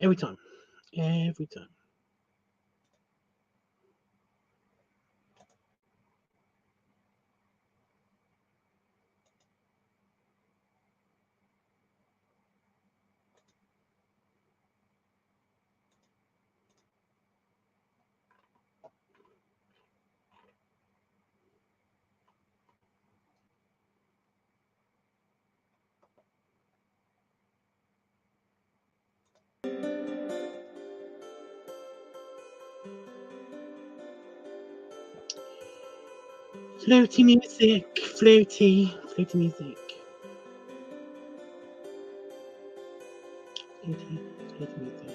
Every time. Every time. Floaty music, floaty music. Floaty music.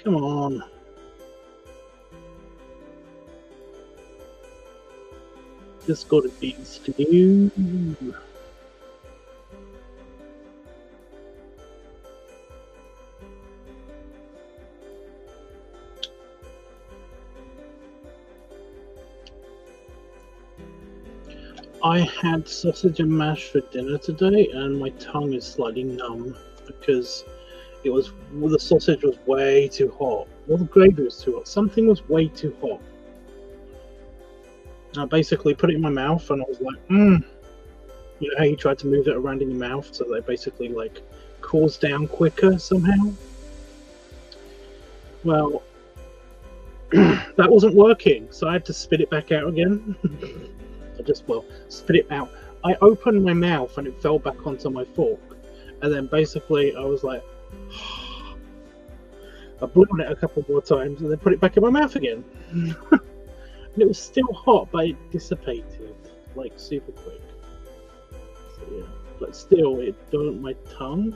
Come on. Just got it beats to you. I had sausage and mash for dinner today, and my tongue is slightly numb because the sausage was way too hot. Well, the gravy was too hot. Something was way too hot. I basically put it in my mouth, and I was like, You know how you tried to move it around in your mouth so that it basically like cools down quicker somehow? Well, that wasn't working, so I had to spit it back out again. Spit it out. I opened my mouth and it fell back onto my fork, and then basically I was like, I blew on it a couple more times and then put it back in my mouth again. And it was still hot, but it dissipated like super quick. So yeah, but still it burnt my tongue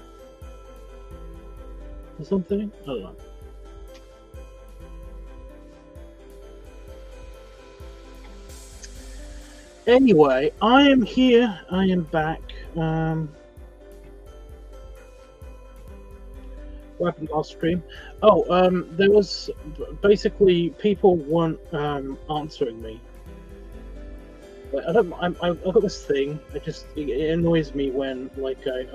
or something. I don't know. Anyway, I am here. I am back. What happened last stream? There was basically people weren't answering me. Like, I've got this thing. It annoys me when like I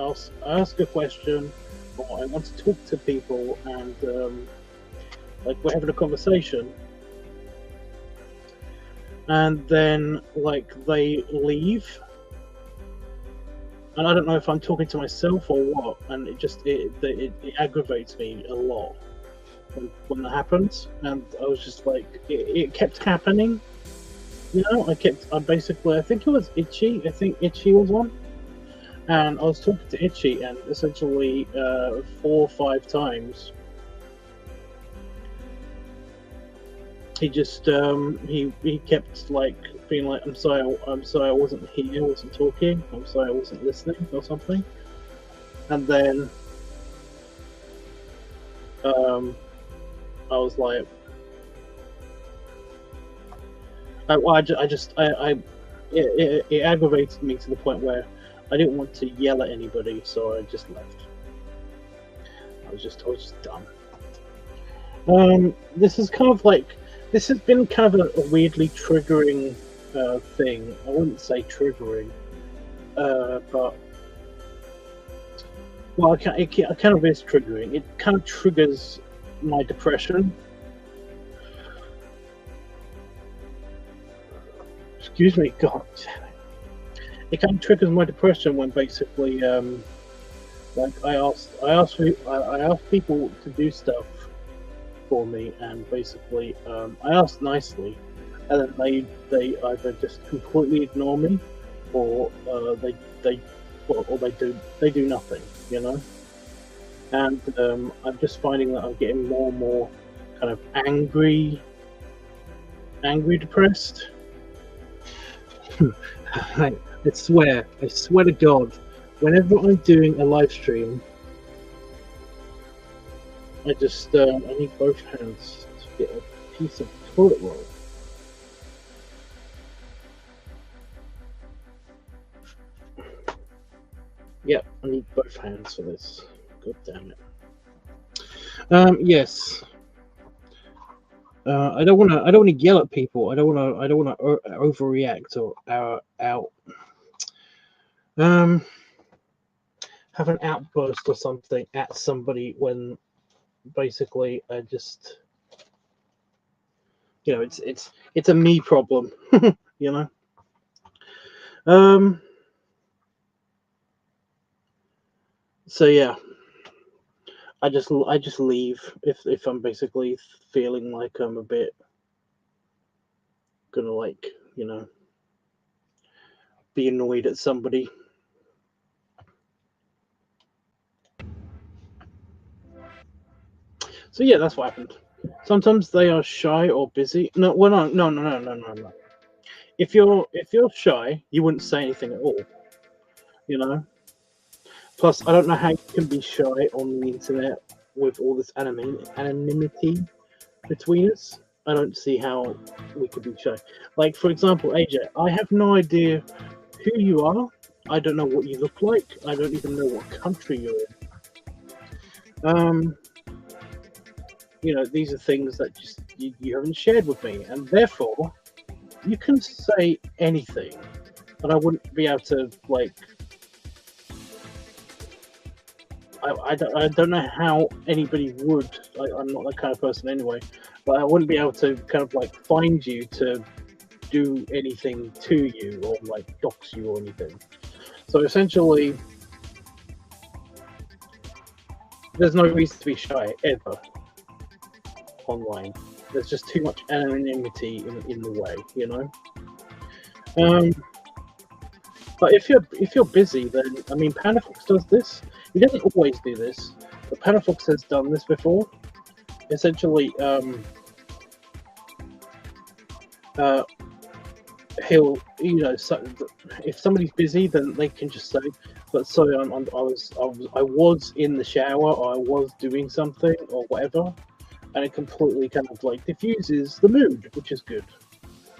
ask a question, or I want to talk to people, and like we're having a conversation. And then, like, they leave, and I don't know if I'm talking to myself or what, and it aggravates me a lot when that happens. And I was just like, it kept happening, you know. I think it was Itchy. I think Itchy was one, and I was talking to Itchy, and essentially 4 or 5 times. He just he kept like being like, I'm sorry I wasn't here, I wasn't talking, I'm sorry I wasn't listening or something. And then I was like, it aggravated me to the point where I didn't want to yell at anybody, so I just left. I was just done. This has been kind of a weirdly triggering thing. I wouldn't say triggering, but well, it kind of is triggering. It kind of triggers my depression. Excuse me, God. It kind of triggers my depression when basically, like I asked people to do stuff for me, and basically I asked nicely, and then they either just completely ignore me, or they do nothing, you know. And I'm just finding that I'm getting more and more kind of angry, depressed. I swear to God, whenever I'm doing a live stream, I just I need both hands to get a piece of toilet roll. Yep, I need both hands for this. God damn it. Yes. I don't want to yell at people. I don't want to overreact or have an outburst or something at somebody when basically I just, you know, it's a me problem, you know. So yeah, I just leave if I'm basically feeling like I'm a bit gonna, like, you know, be annoyed at somebody. So yeah, that's what happened. Sometimes they are shy or busy. No, well, no. If you're shy, you wouldn't say anything at all, you know. Plus, I don't know how you can be shy on the internet with all this anonymity between us. I don't see how we could be shy. Like, for example, AJ, I have no idea who you are. I don't know what you look like. I don't even know what country you're in. You know, these are things that just you haven't shared with me, and therefore you can say anything, and I wouldn't be able to, like. I don't know how anybody would. I'm not that kind of person anyway, but I wouldn't be able to kind of like find you to do anything to you or like dox you or anything. So essentially, there's no reason to be shy ever online. There's just too much anonymity in the way, you know. But if you're busy, then I mean, Panafox does this. He doesn't always do this, but Panafox has done this before. Essentially, he'll, you know, so if somebody's busy, then they can just say, "But sorry, I was in the shower, or I was doing something, or whatever," and it completely kind of like diffuses the mood, which is good,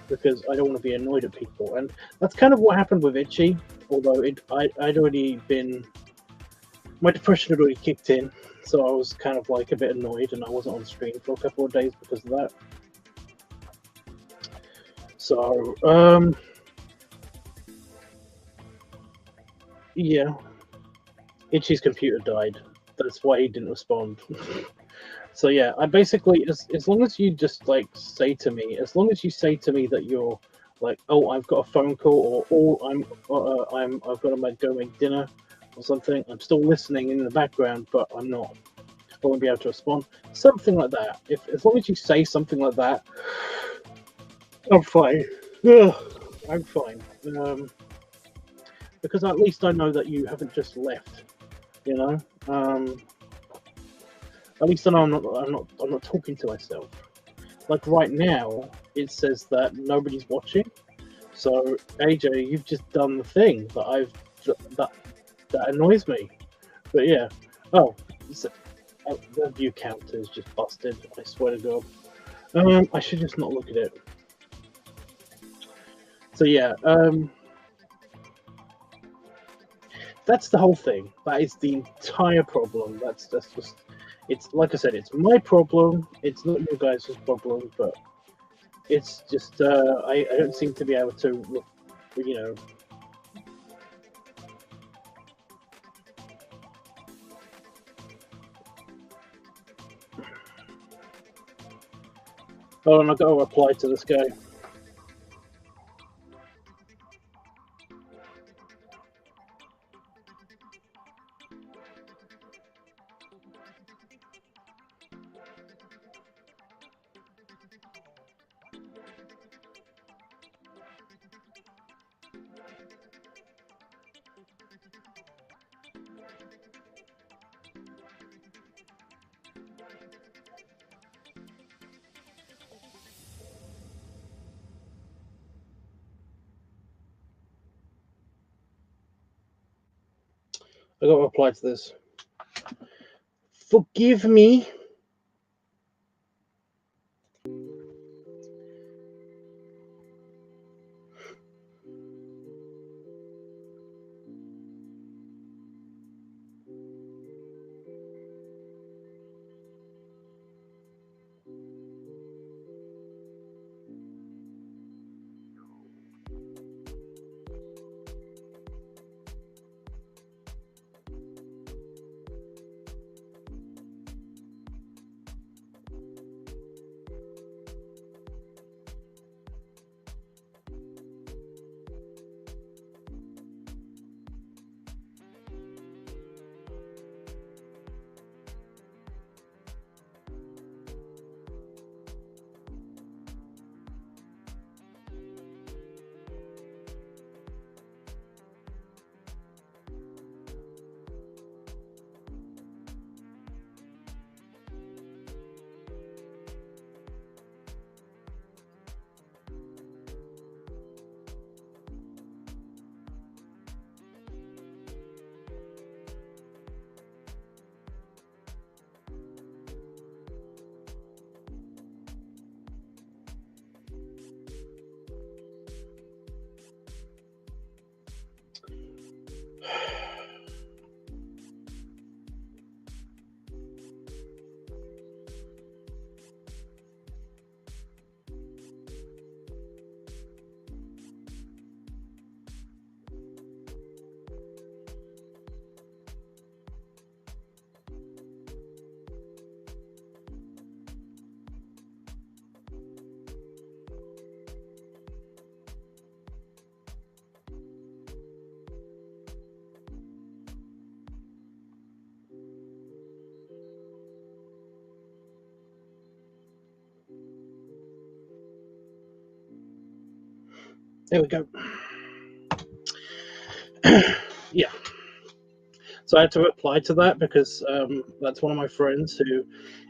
because I don't want to be annoyed at people. And that's kind of what happened with Itchy, although I'd already been, my depression had already kicked in, so I was kind of like a bit annoyed, and I wasn't on stream for a couple of days because of that. So, yeah, Itchy's computer died. That's why he didn't respond. So yeah, I basically, as long as you just like say to me, as long as you say to me that you're like, oh, I've got a phone call, or oh, I've got to go make dinner or something, I'm still listening in the background, but I won't be able to respond. Something like that. As long as you say something like that, I'm fine. Ugh, I'm fine. Because at least I know that you haven't just left. You know. At least I know I'm not talking to myself. Like right now, it says that nobody's watching. So AJ, you've just done the thing that annoys me. But yeah. Oh, the view counter is just busted. I swear to God. I should just not look at it. So yeah. That's the whole thing. That is the entire problem. That's just. It's like I said. It's my problem. It's not your guys' problem, but it's just I don't seem to be able to, you know. Oh, and I've got to reply to this guy. I got to reply to this. Forgive me. There we go. Yeah. So I had to reply to that because that's one of my friends who,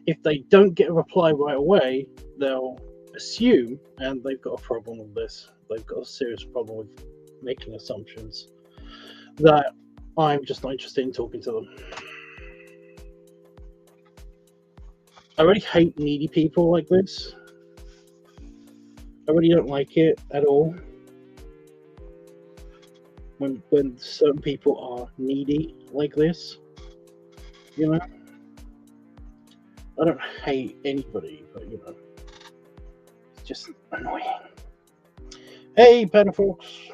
if they don't get a reply right away, they'll assume, and they've got a problem with this. They've got a serious problem with making assumptions that I'm just not interested in talking to them. I really hate needy people like this. I really don't like it at all. When certain people are needy like this, you know, I don't hate anybody, but you know, it's just annoying. Hey, Panafolks.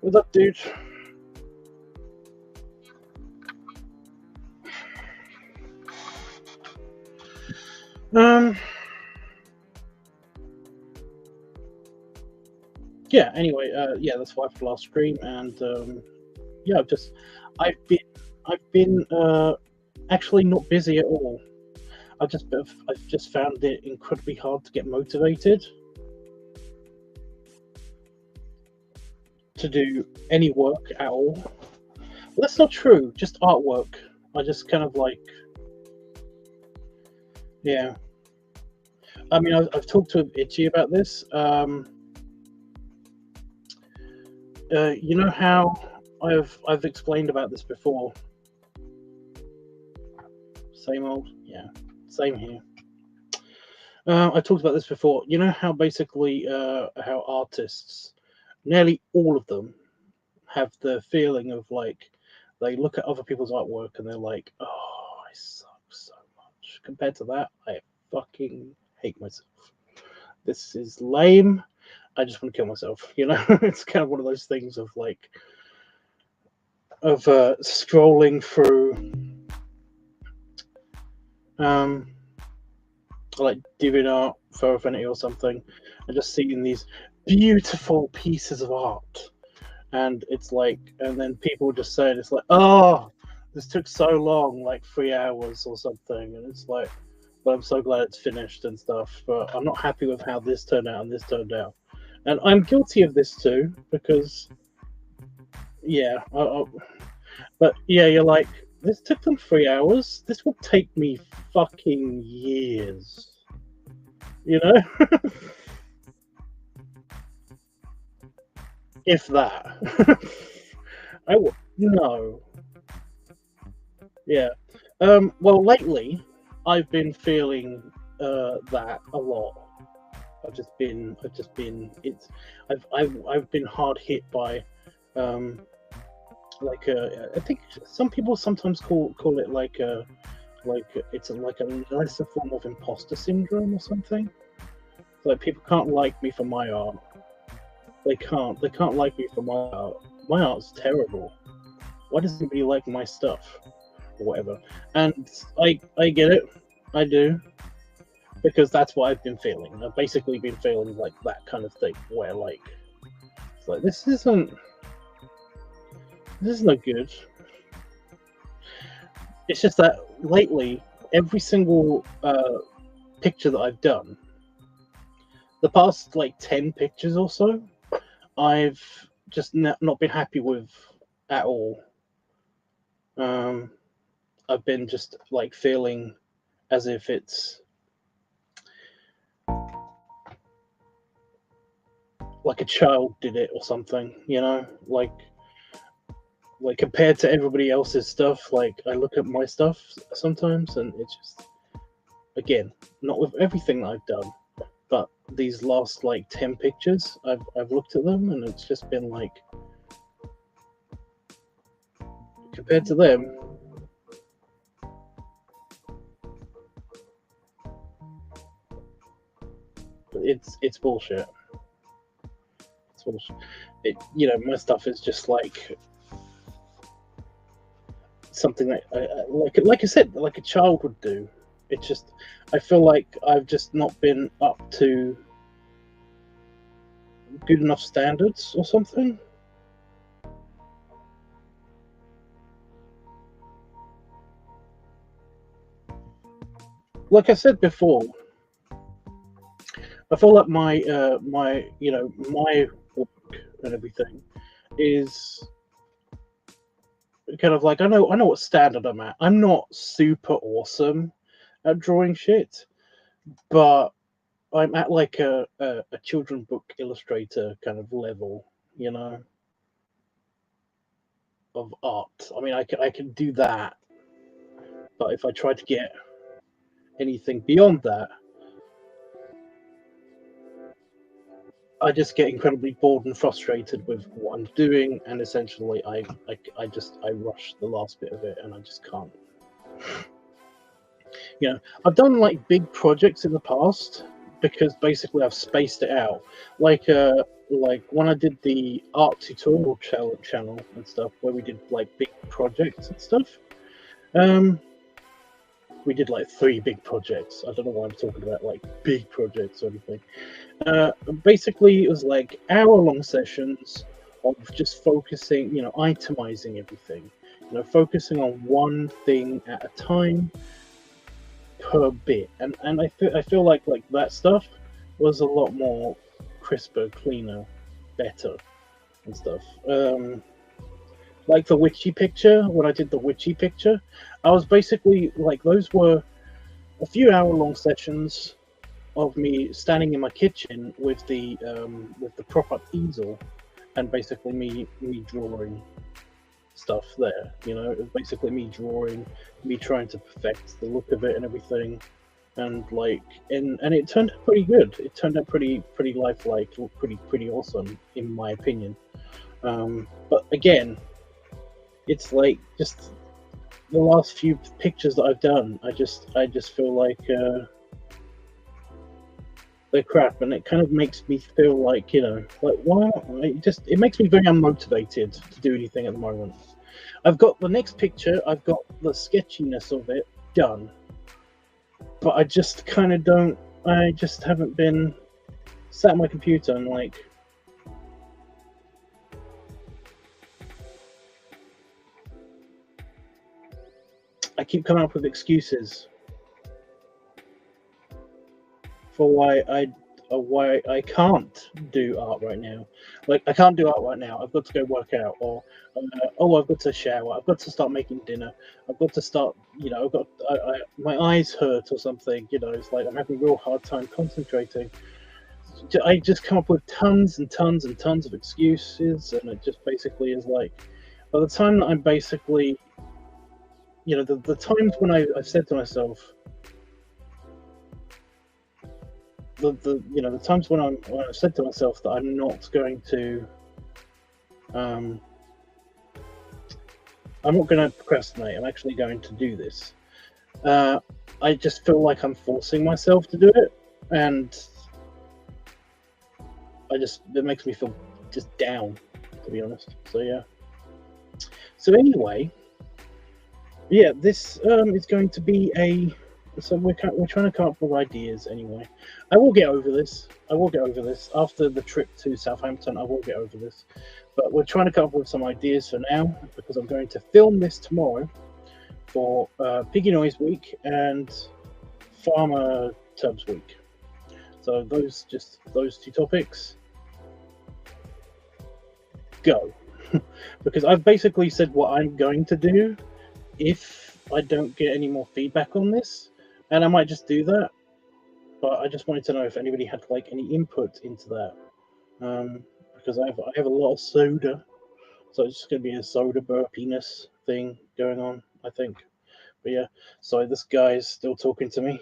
What's up, dude? Yeah, anyway, yeah, that's why for the last stream, and yeah, I've been actually not busy at all. I've just found it incredibly hard to get motivated to do any work at all. Well, that's not true. Just artwork. I just kind of like, yeah. I mean, I've talked to Itchy about this. You know how I've explained about this before. Same old, yeah, same here. I talked about this before. You know how basically how artists, nearly all of them, have the feeling of like they look at other people's artwork and they're like, oh, I suck so much. Compared to that, I fucking hate myself. This is lame. I just want to kill myself, you know. It's kind of one of those things of like scrolling through like DeviantArt for Affinity or something, and just seeing these beautiful pieces of art, and it's like, and then people just saying it's like, oh, this took so long, like 3 hours or something, and it's like, but I'm so glad it's finished and stuff, but I'm not happy with how this turned out and this turned out. And I'm guilty of this too, because yeah, but yeah, you're like, this took them 3 hours. This will take me fucking years. You know, if that. No. Yeah. Well, lately, I've been feeling that a lot. It's, I've been hard hit by, um, I think some people sometimes call it like it's like a lesser form of imposter syndrome or something. Like people can't like me for my art. They can't like me for my art. My art's terrible. Why does anybody like my stuff or whatever? And I get it. I do, because that's what I've been feeling. I've basically been feeling like that kind of thing, where like it's like this isn't good. It's just that lately, every single picture that I've done, the past like 10 pictures or so, I've just not been happy with at all. I've been just like feeling as if it's like a child did it or something, you know, like compared to everybody else's stuff. Like I look at my stuff sometimes, and it's just, again, not with everything that I've done, but these last like 10 pictures, I've looked at them, and it's just been like, compared to them, it's bullshit. It's bullshit. You know, my stuff is just like something that like I said, like a child would do. It's just, I feel like I've just not been up to good enough standards or something. Like I said before, I feel like my my work and everything is kind of like, I know what standard I'm at. I'm not super awesome at drawing shit, but I'm at like a children book illustrator kind of level, you know, of art. I mean, I can do that, but if I try to get anything beyond that, I just get incredibly bored and frustrated with what I'm doing, and essentially I rush the last bit of it, and I just can't. You know, I've done like big projects in the past because basically I've spaced it out. Like when I did the art tutorial channel and stuff, where we did like big projects and stuff. We did like 3 big projects. I don't know why I'm talking about like big projects or anything. Basically, it was like hour-long sessions of just focusing, you know, itemizing everything, you know, focusing on one thing at a time per bit, and I feel like that stuff was a lot more crisper, cleaner, better, and stuff. Like the witchy picture, when I did the witchy picture, I was basically like, those were a few hour-long sessions of me standing in my kitchen with the prop-up easel, and basically me drawing stuff there. You know, it was basically me drawing, me trying to perfect the look of it and everything, and like, and it turned out pretty good. It turned out pretty lifelike, pretty awesome in my opinion. But again, it's like just the last few pictures that I've done, I just feel like they're crap, and it kind of makes me feel like, you know, like, why? It makes me very unmotivated to do anything at the moment. I've got the next picture, I've got the sketchiness of it done, but I just kind of don't. I just haven't been sat at my computer and like. I keep coming up with excuses for why why I can't do art right now. Like, I can't do art right now. I've got to go work out, or oh, I've got to shower. I've got to start making dinner. I've got to start. I've got my eyes hurt or something. It's like I'm having a real hard time concentrating. I just come up with tons and tons and tons of excuses, and it just basically is like, by the time that I'm basically, the times when I've said to myself, the times when I've said to myself that I'm not going to, I'm not going to procrastinate. I'm actually going to do this. I just feel like I'm forcing myself to do it, and it makes me feel just down, to be honest. So yeah. So anyway, yeah, this is going to be a. So we're trying to come up with ideas anyway. I will get over this. After the trip to Southampton. I will get over this. But we're trying to come up with some ideas for now, because I'm going to film this tomorrow for Piggy Noise Week and Farmer Tubbs Week. So those two topics. Go. Because I've basically said what I'm going to do if I don't get any more feedback on this, and I might just do that. But I just wanted to know if anybody had like any input into that, because I have a lot of soda, so it's just going to be a soda burpiness thing going on, I think. But yeah, sorry, this guy's still talking to me.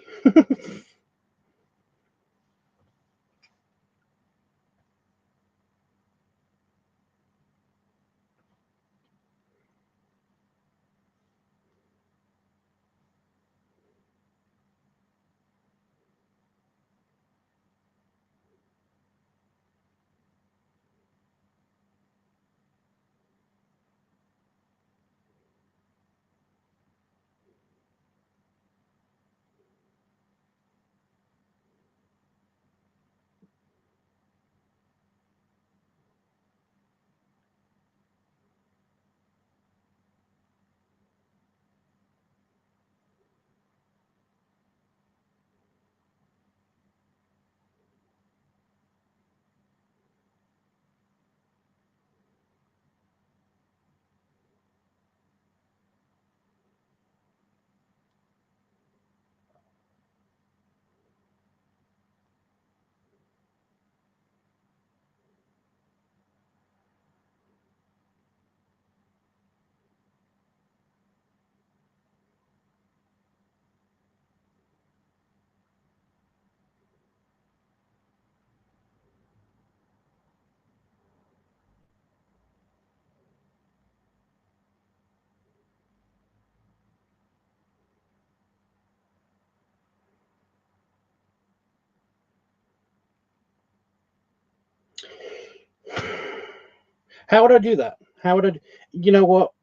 How would I do that? How would I? You know what?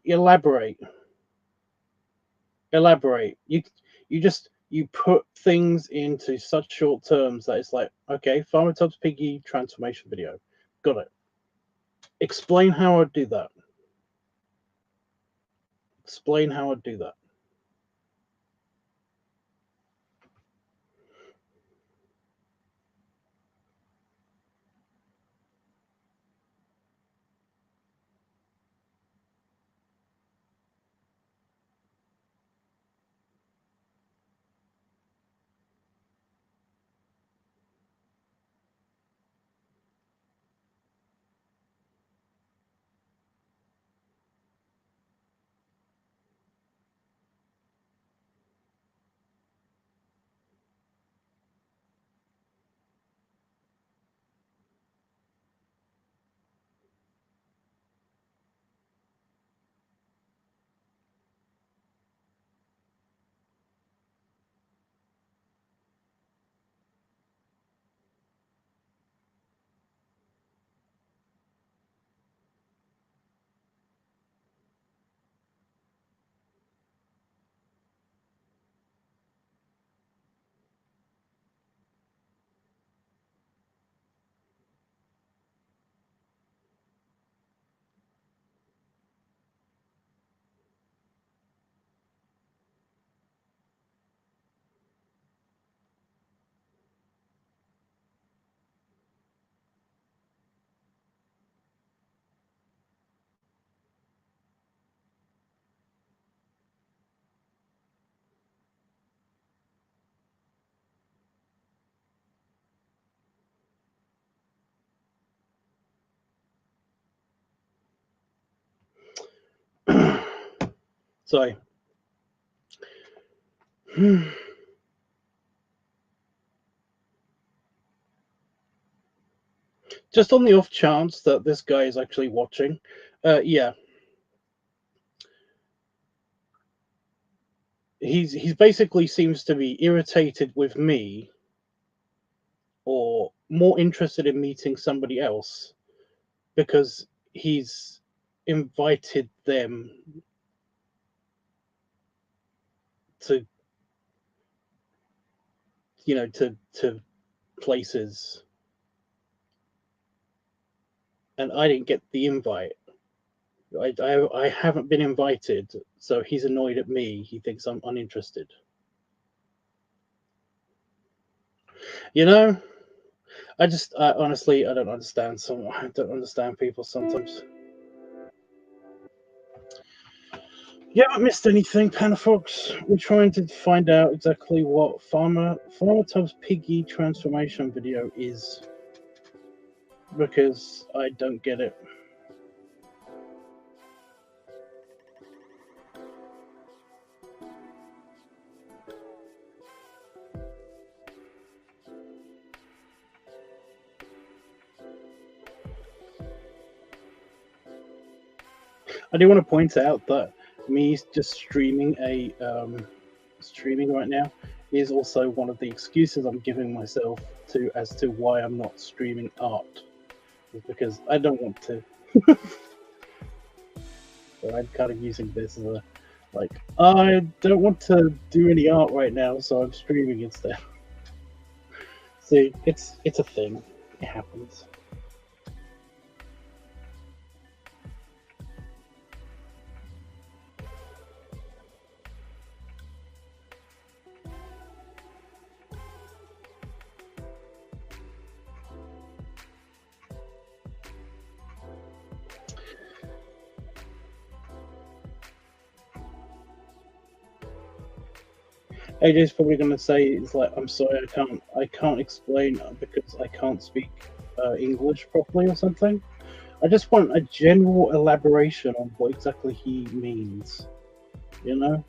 Elaborate. Elaborate. You put things into such short terms that it's like, okay, Farmer Tubbs Piggy transformation video. Got it. Explain how I'd do that. Explain how I'd do that. So, just on the off chance that this guy is actually watching, yeah, he's basically seems to be irritated with me, or more interested in meeting somebody else because he's invited them to, to places, and I didn't get the invite. I haven't been invited, so he's annoyed at me. He thinks I'm uninterested. You know, honestly, I don't understand. I don't understand people sometimes. You haven't missed anything, Panafox. We're trying to find out exactly what Farmer Tub's Piggy transformation video is, because I don't get it. I do want to point out that me just streaming right now is also one of the excuses I'm giving myself as to why I'm not streaming art, is because I don't want to. So I'm kind of using this as I don't want to do any art right now, so I'm streaming instead. See, it's a thing. It happens. AJ's probably going to say, it's like, I'm sorry, I can't explain because I can't speak English properly or something. I just want a general elaboration on what exactly he means, you know?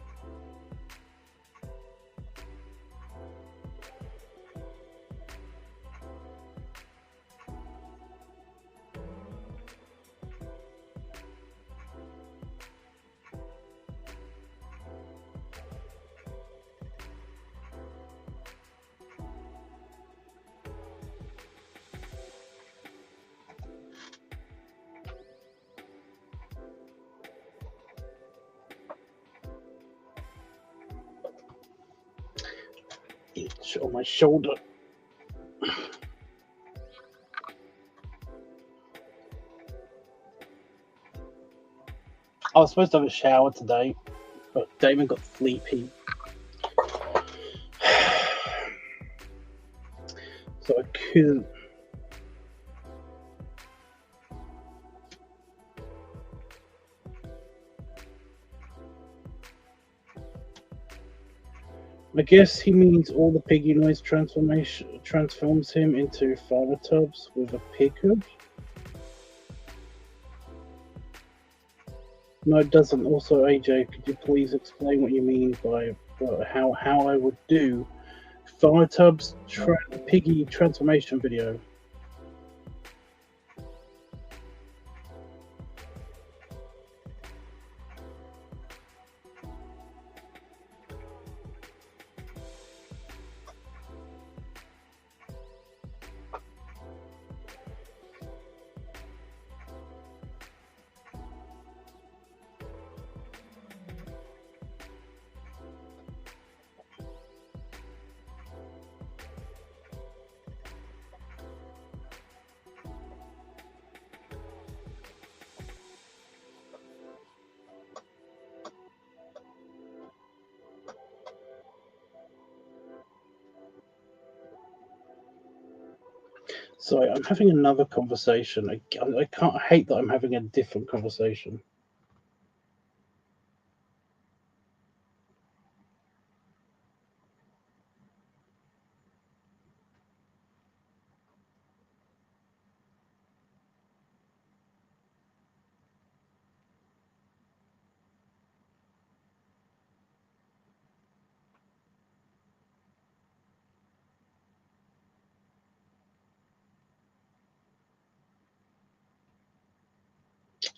Itch on my shoulder. I was supposed to have a shower today, but Damon got sleepy. So I couldn't. I guess he means all the piggy noise transforms him into Father Tubbs with a pig hood. No, it doesn't. Also, AJ, could you please explain what you mean by how I would do Father Tubbs piggy transformation video? Sorry, I'm having another conversation. I can't. I hate that I'm having a different conversation.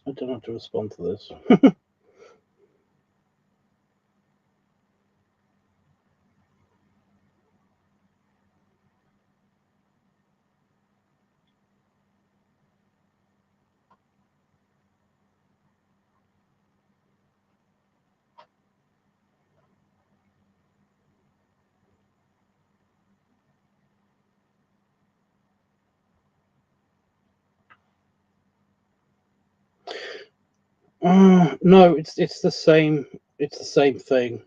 I don't know how to respond to this. No, it's the same. It's the same thing.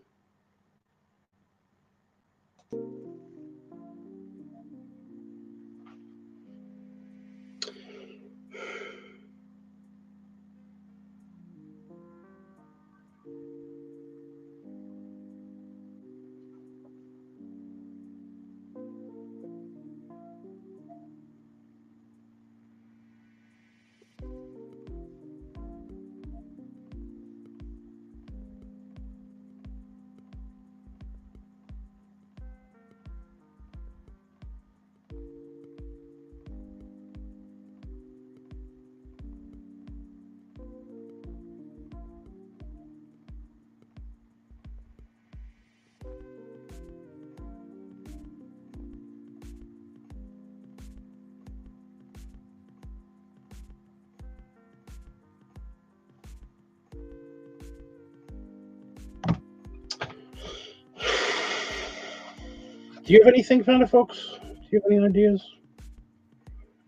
Do you have anything, Fox? Do you have any ideas?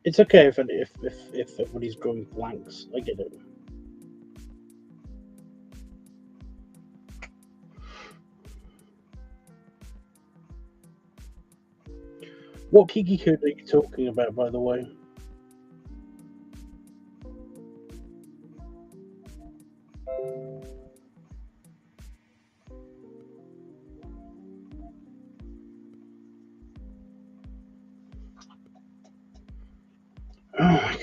It's okay if everybody's drawing blanks. I get it. What Kiki code are you talking about, by the way? Oh my god.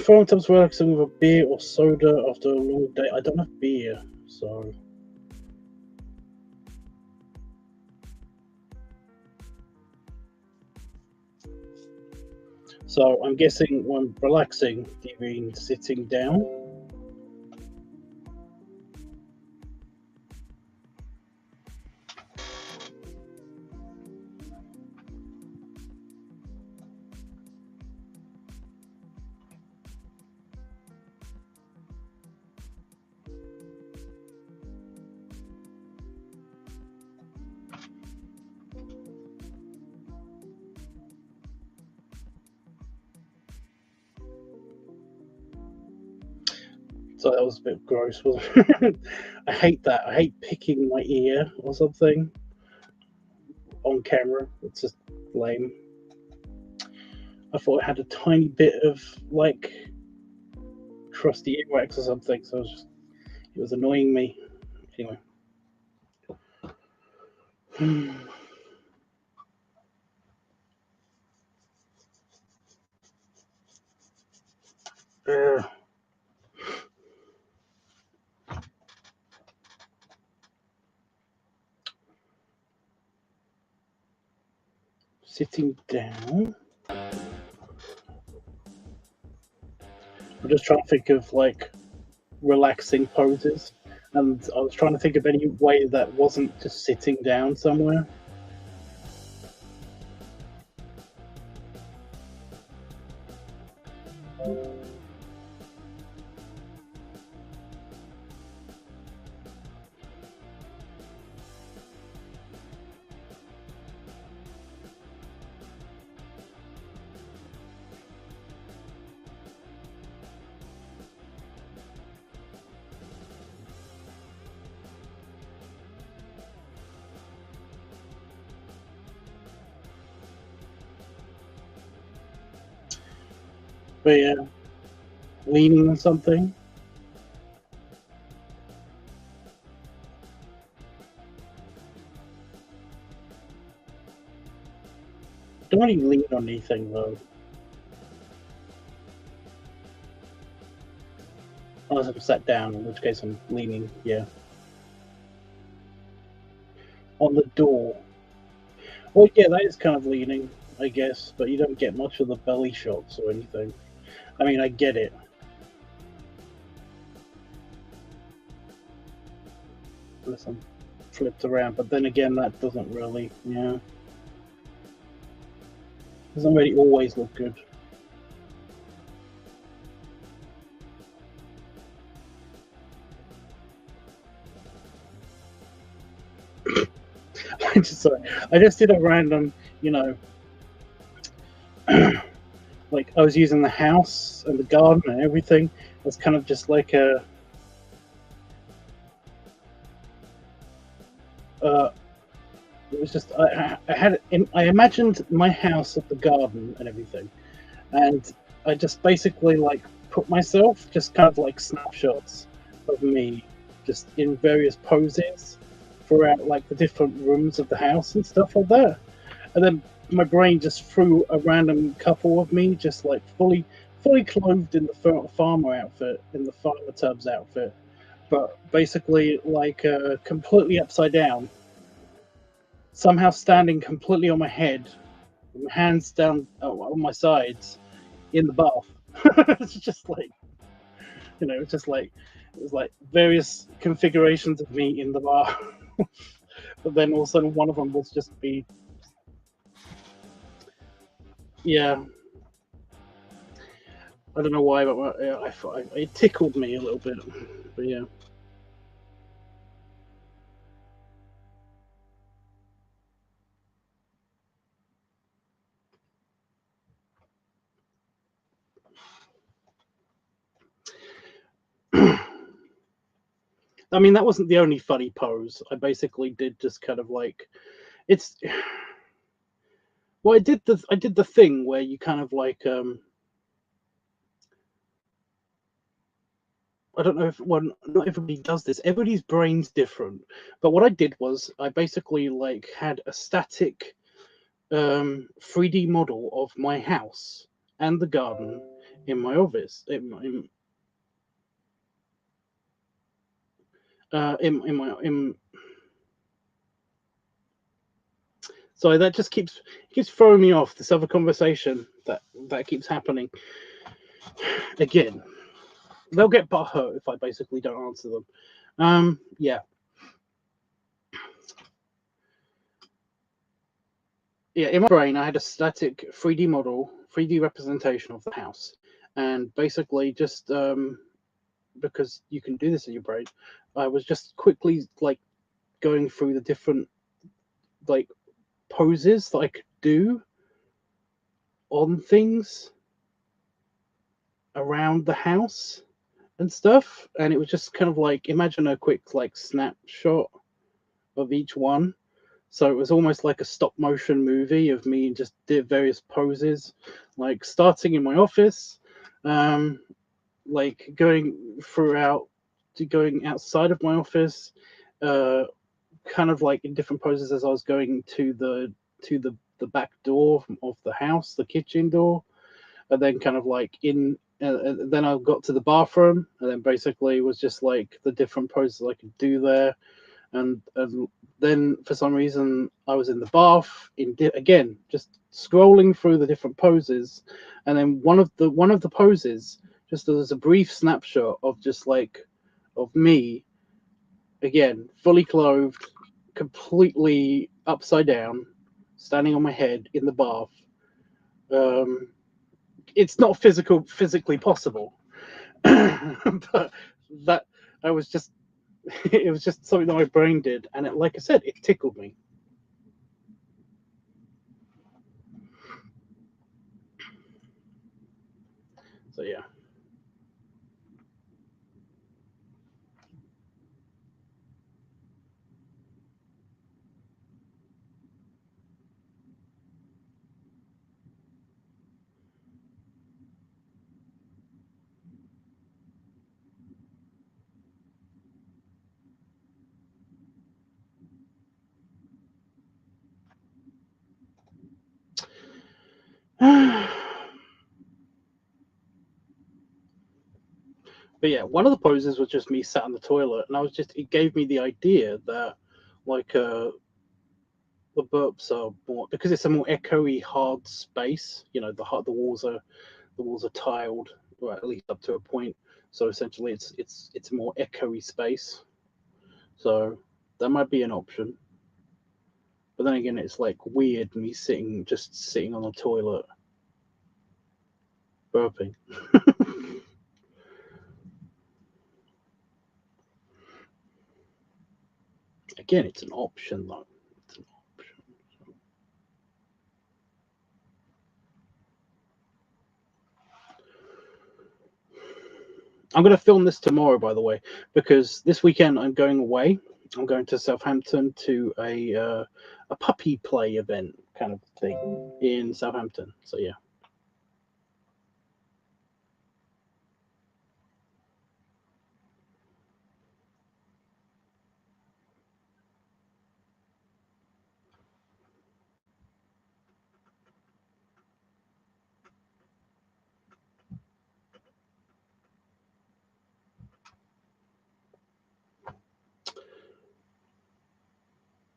Foreign times relaxing with a beer or soda after a long day. I don't have beer, so. So I'm guessing when relaxing, do you mean sitting down? So that was a bit gross, wasn't it? I hate that. I hate picking my ear or something on camera. It's just lame. I thought it had a tiny bit of like crusty earwax or something, so it was annoying me. Anyway. Sitting down. I'm just trying to think of like relaxing poses, and I was trying to think of any way that wasn't just sitting down somewhere. But yeah, leaning on something. Don't really lean on anything though. Unless I'm sat down, in which case I'm leaning, yeah. On the door. Well, yeah, that is kind of leaning, I guess, but you don't get much of the belly shots or anything. I mean, I get it. Unless I'm flipped around, but then again, that doesn't really, yeah. Doesn't really always look good. I just did a random, you know, like I was using the house and the garden and everything. It's kind of just like a, uh, it was just I imagined my house at the garden and everything, and I just basically like put myself just kind of like snapshots of me just in various poses throughout like the different rooms of the house and stuff like that. And then my brain just threw a random couple of me just like fully clothed in the farmer outfit, in the farmer tubs outfit, but basically like completely upside down, somehow standing completely on my head, hands down on my sides in the bath. It's just like, it's just like it was like various configurations of me in the bath. But then also one of them was just be, yeah, I don't know why, but it tickled me a little bit. But yeah. I mean, that wasn't the only funny pose. I basically did just kind of like it's. Well, I did the thing where you kind of like I don't know if not everybody does this. Everybody's brain's different. But what I did was I basically like had a static 3D model of my house and the garden in my office in my in so that just keeps throwing me off this other conversation that keeps happening again. They'll get butthurt if I basically don't answer them. Yeah. Yeah, in my brain, I had a static 3D model, 3D representation of the house, and basically just because you can do this in your brain, I was just quickly like going through the different like poses that I could do on things around the house and stuff, and it was just kind of like imagine a quick like snapshot of each one. So it was almost like a stop motion movie of me just did various poses, like starting in my office, um, like going throughout to going outside of my office, uh, kind of like in different poses as I was going to the back door of the house, the kitchen door, and then kind of like in. Then I got to the bathroom, and then basically it was just like the different poses I could do there, and then for some reason I was in the bath again, just scrolling through the different poses, and then one of the poses, just as a brief snapshot of just like of me again, fully clothed, completely upside down, standing on my head in the bath. Um, it's not physically possible, but that I was just it was just something that my brain did, and like I said, it tickled me. So yeah. But yeah, one of the poses was just me sat on the toilet, and it gave me the idea that like the burps are more because it's a more echoey, hard space. You know, the walls are tiled, or at least up to a point. So essentially, it's a more echoey space. So that might be an option. But then again, it's like weird me just sitting on the toilet, burping. Again, it's an option though. It's an option. I'm going to film this tomorrow, by the way, because this weekend I'm going away. I'm going to Southampton to a puppy play event kind of thing in Southampton. So yeah.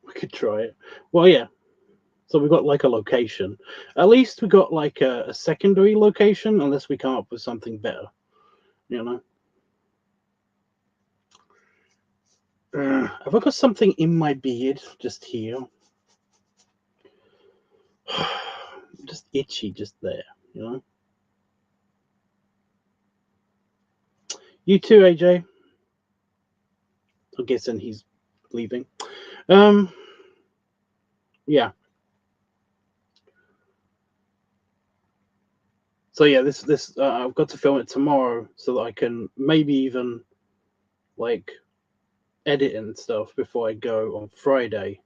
We could try it. Well, yeah. So we got like a location. At least we got like a secondary location, unless we come up with something better. You know. Have I got something in my beard just here? Just itchy, just there. You know. You too, AJ. I'm guessing he's leaving. Yeah. So yeah, this I've got to film it tomorrow so that I can maybe even like edit and stuff before I go on Friday,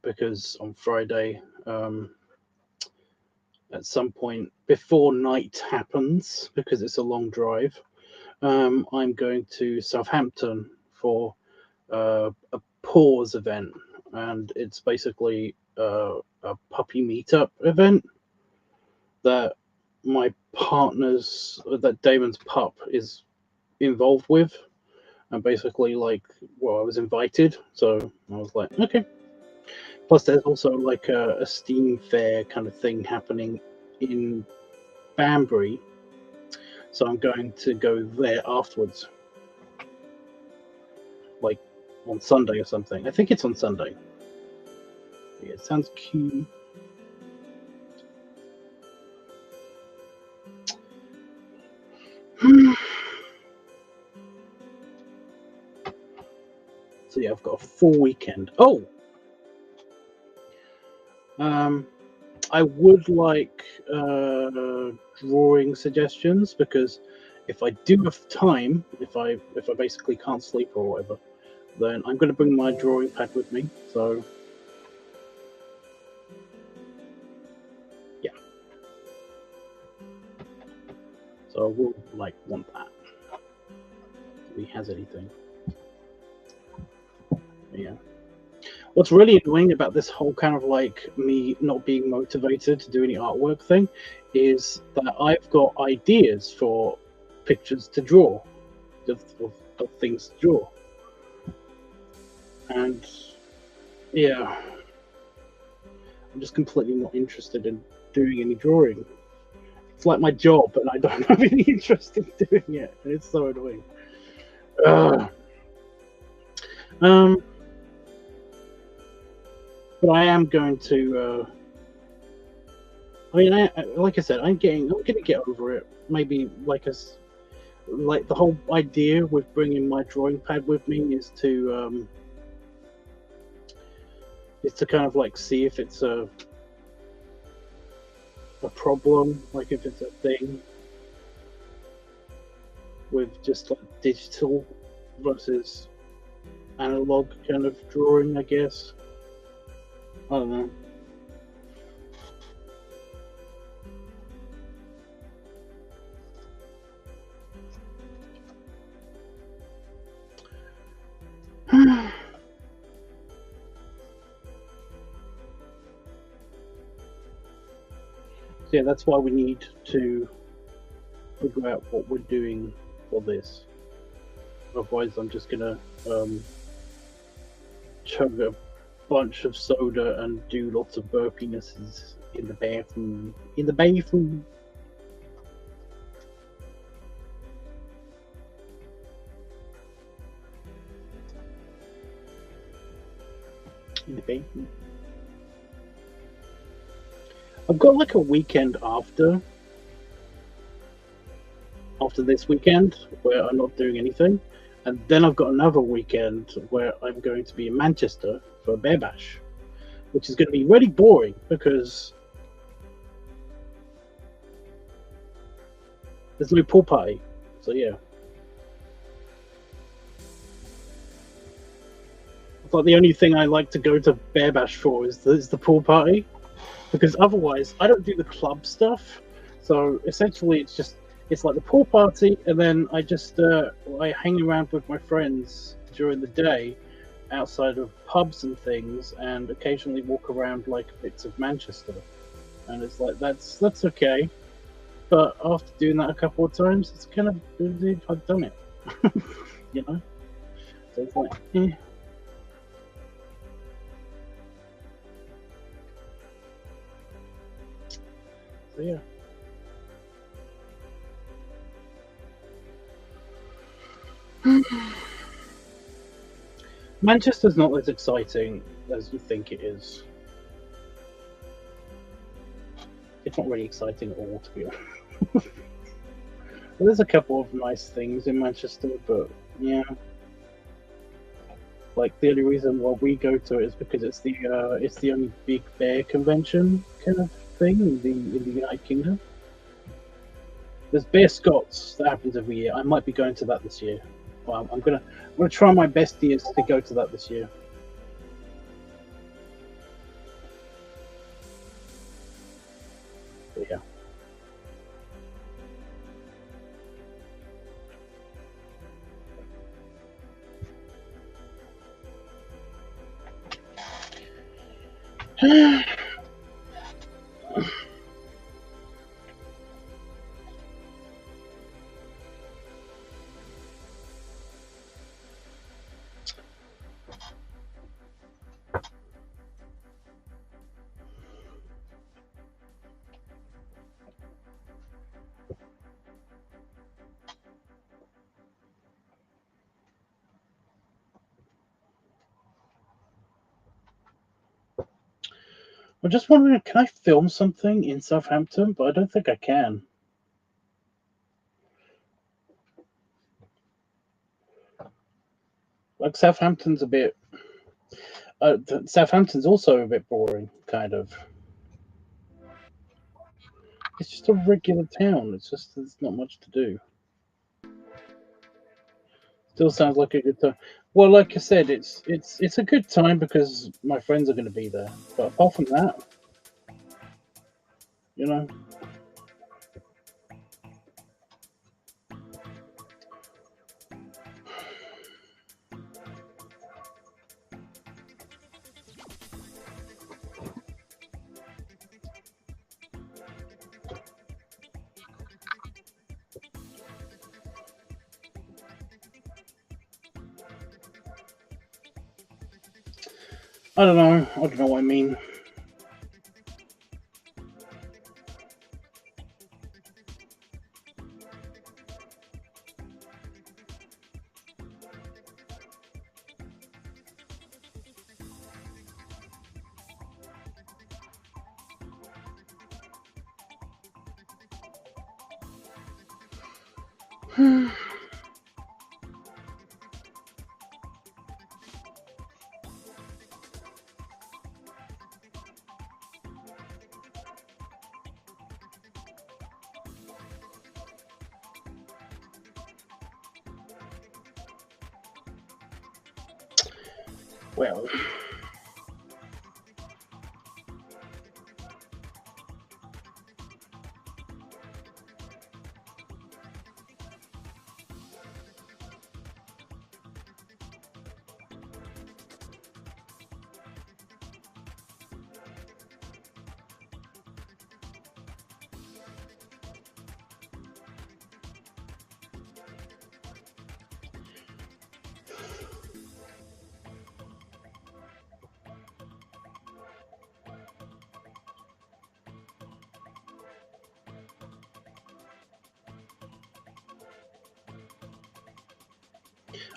because on Friday, at some point before night happens, because it's a long drive, I'm going to Southampton for a pause event, and it's basically a puppy meetup event that that Damon's pup is involved with, and basically like, well, I was invited, so I was like, okay. Plus there's also like a Steam fair kind of thing happening in Banbury, so I'm going to go there afterwards, like on Sunday or something. I think it's on Sunday. Yeah, it sounds cute. So yeah, I've got a full weekend. Oh, I would like drawing suggestions, because if I do have time, if I basically can't sleep or whatever, then I'm going to bring my drawing pad with me. So yeah, so I will like want that. If he has anything, yeah. What's really annoying about this whole kind of like me not being motivated to do any artwork thing is that I've got ideas for pictures to draw, of things to draw, and yeah, I'm just completely not interested in doing any drawing. It's like my job, and I don't have any interest in doing it, and it's so annoying. Um, but I am going to. I mean, like I said, I'm gonna get over it. Maybe like the whole idea with bringing my drawing pad with me is to kind of like see if it's a problem, like if it's a thing with just like digital versus analog kind of drawing, I guess. I don't know. Yeah, that's why we need to figure out what we're doing for this. Otherwise, I'm just gonna chug a bunch of soda and do lots of burpinesses in the bathroom. In the bathroom. In the bathroom. I've got like a weekend after this weekend where I'm not doing anything, and then I've got another weekend where I'm going to be in Manchester for a bear bash, which is going to be really boring because there's no pool party. So yeah, it's like the only thing I like to go to bear bash for is the pool party, because otherwise I don't do the club stuff. So essentially, it's like the pool party, and then I just I hang around with my friends during the day outside of pubs and things, and occasionally walk around like bits of Manchester. And it's like that's okay, but after doing that a couple of times, it's kind of I've done it, you know. So it's like, so yeah. Manchester's not as exciting as you think it is. It's not really exciting at all, to be honest. There's a couple of nice things in Manchester, but yeah, like the only reason why we go to it is because it's the only big bear convention kind of thing in the United Kingdom. There's Bear Scots that happens every year. I might be going to that this year. Well, I'm gonna try my best years to go to that this year. But yeah. I'm just wondering, can I film something in Southampton? But I don't think I can. Like Southampton's a bit. Southampton's also a bit boring, kind of. It's just a regular town. It's just there's not much to do. Still sounds like a good time. Well, like I said, it's a good time because my friends are going to be there. But apart from that, you know. I don't know. I don't know what I mean. Well,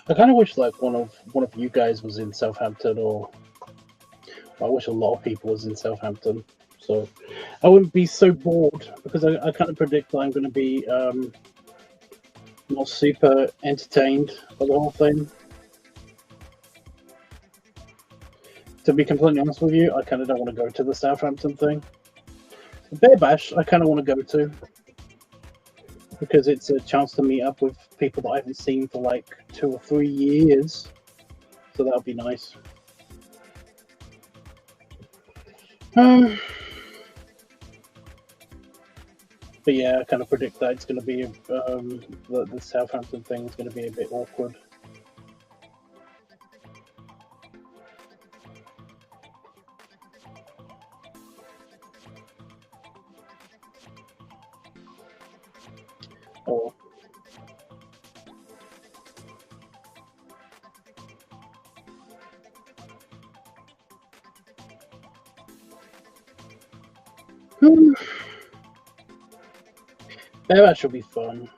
I kind of wish like one of you guys was in Southampton, or I wish a lot of people was in Southampton, so I wouldn't be so bored, because I kind of predict that I'm going to be not super entertained by the whole thing. To be completely honest with you, I kind of don't want to go to the Southampton thing. The Bear Bash, I kind of want to go to, because it's a chance to meet up with people that I haven't seen for like 2 or 3 years. So that would be nice. But yeah, I kind of predict that it's going to be the Southampton thing is going to be a bit awkward. Oh. Bear Bash will be fun.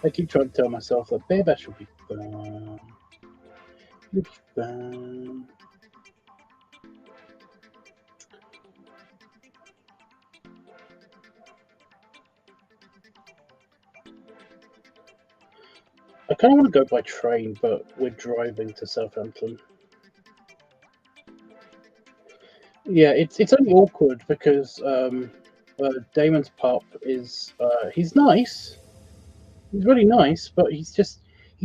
I keep trying to tell myself that Bear Bash will be fun. It'll be fun. I kind of want to go by train, but we're driving to Southampton. Yeah, it's only awkward because Damon's pup is he's nice. He's really nice, but he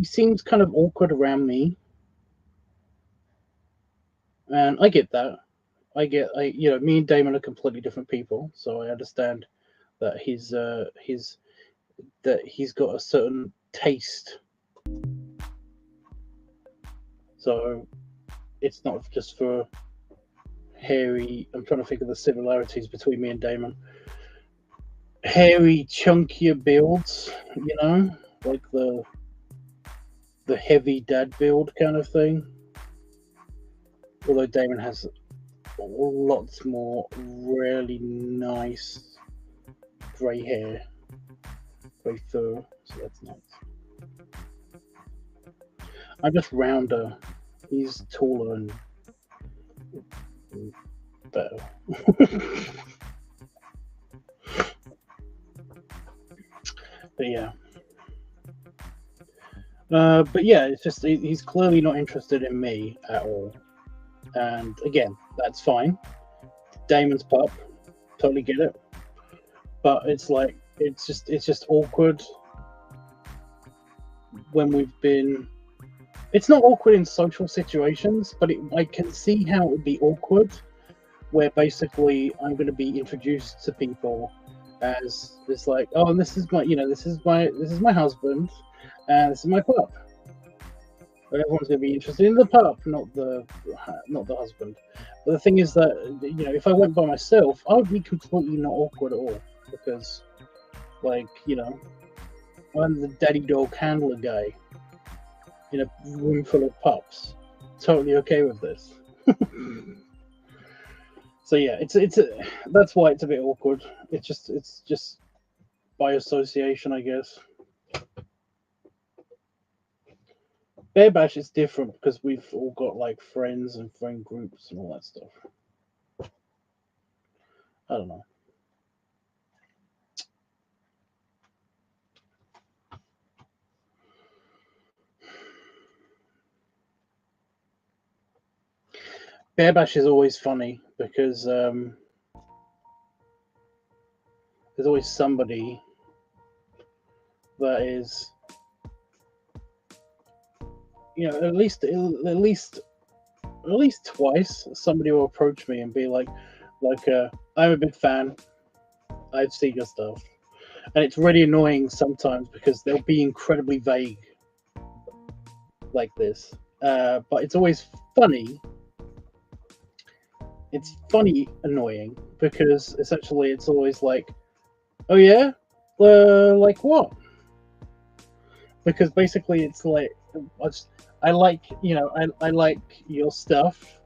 seems kind of awkward around me, and I get that. Me and Damon are completely different people, so I understand that he's got a certain taste. So it's not just for hairy. I'm trying to think of the similarities between me and Damon. Hairy, chunkier builds, like the heavy dad build kind of thing. Although Damon has lots more really nice grey hair, grey fur, so that's nice. I'm just rounder. He's taller and better. But yeah. But yeah, it's just he's clearly not interested in me at all. And again, that's fine. Damon's pup, totally get it. But it's like it's just awkward when we've been. It's not awkward in social situations, but I can see how it would be awkward, where basically I'm going to be introduced to people as this like, oh, and this is my husband, and this is my pup. But everyone's going to be interested in the pup, not the husband. But the thing is that if I went by myself, I would be completely not awkward at all, because I'm the daddy dog handler guy in a room full of pups. Totally okay with this. So yeah, that's why it's a bit awkward. It's just by association, I guess. Bear Bash is different because we've all got like friends and friend groups and all that stuff. I don't know. Bear Bash is always funny because there's always somebody that is, at least twice somebody will approach me and be like, I'm a big fan. I've seen your stuff, and it's really annoying sometimes because they'll be incredibly vague like this. But it's always funny. It's funny annoying because essentially it's always like, oh yeah, like what? Because basically it's like I like your stuff.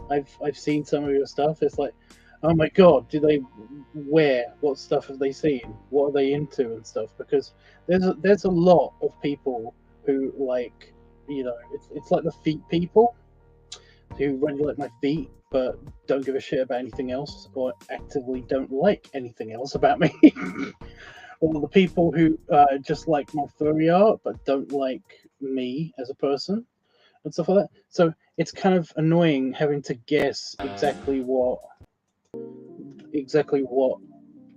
I've seen some of your stuff. It's like, oh my god, what stuff have they seen? What are they into and stuff? Because there's a lot of people who like, it's like the feet people who really like my feet but don't give a shit about anything else, or actively don't like anything else about me. Or the people who just like my furry art but don't like me as a person and stuff like that. So it's kind of annoying having to guess exactly what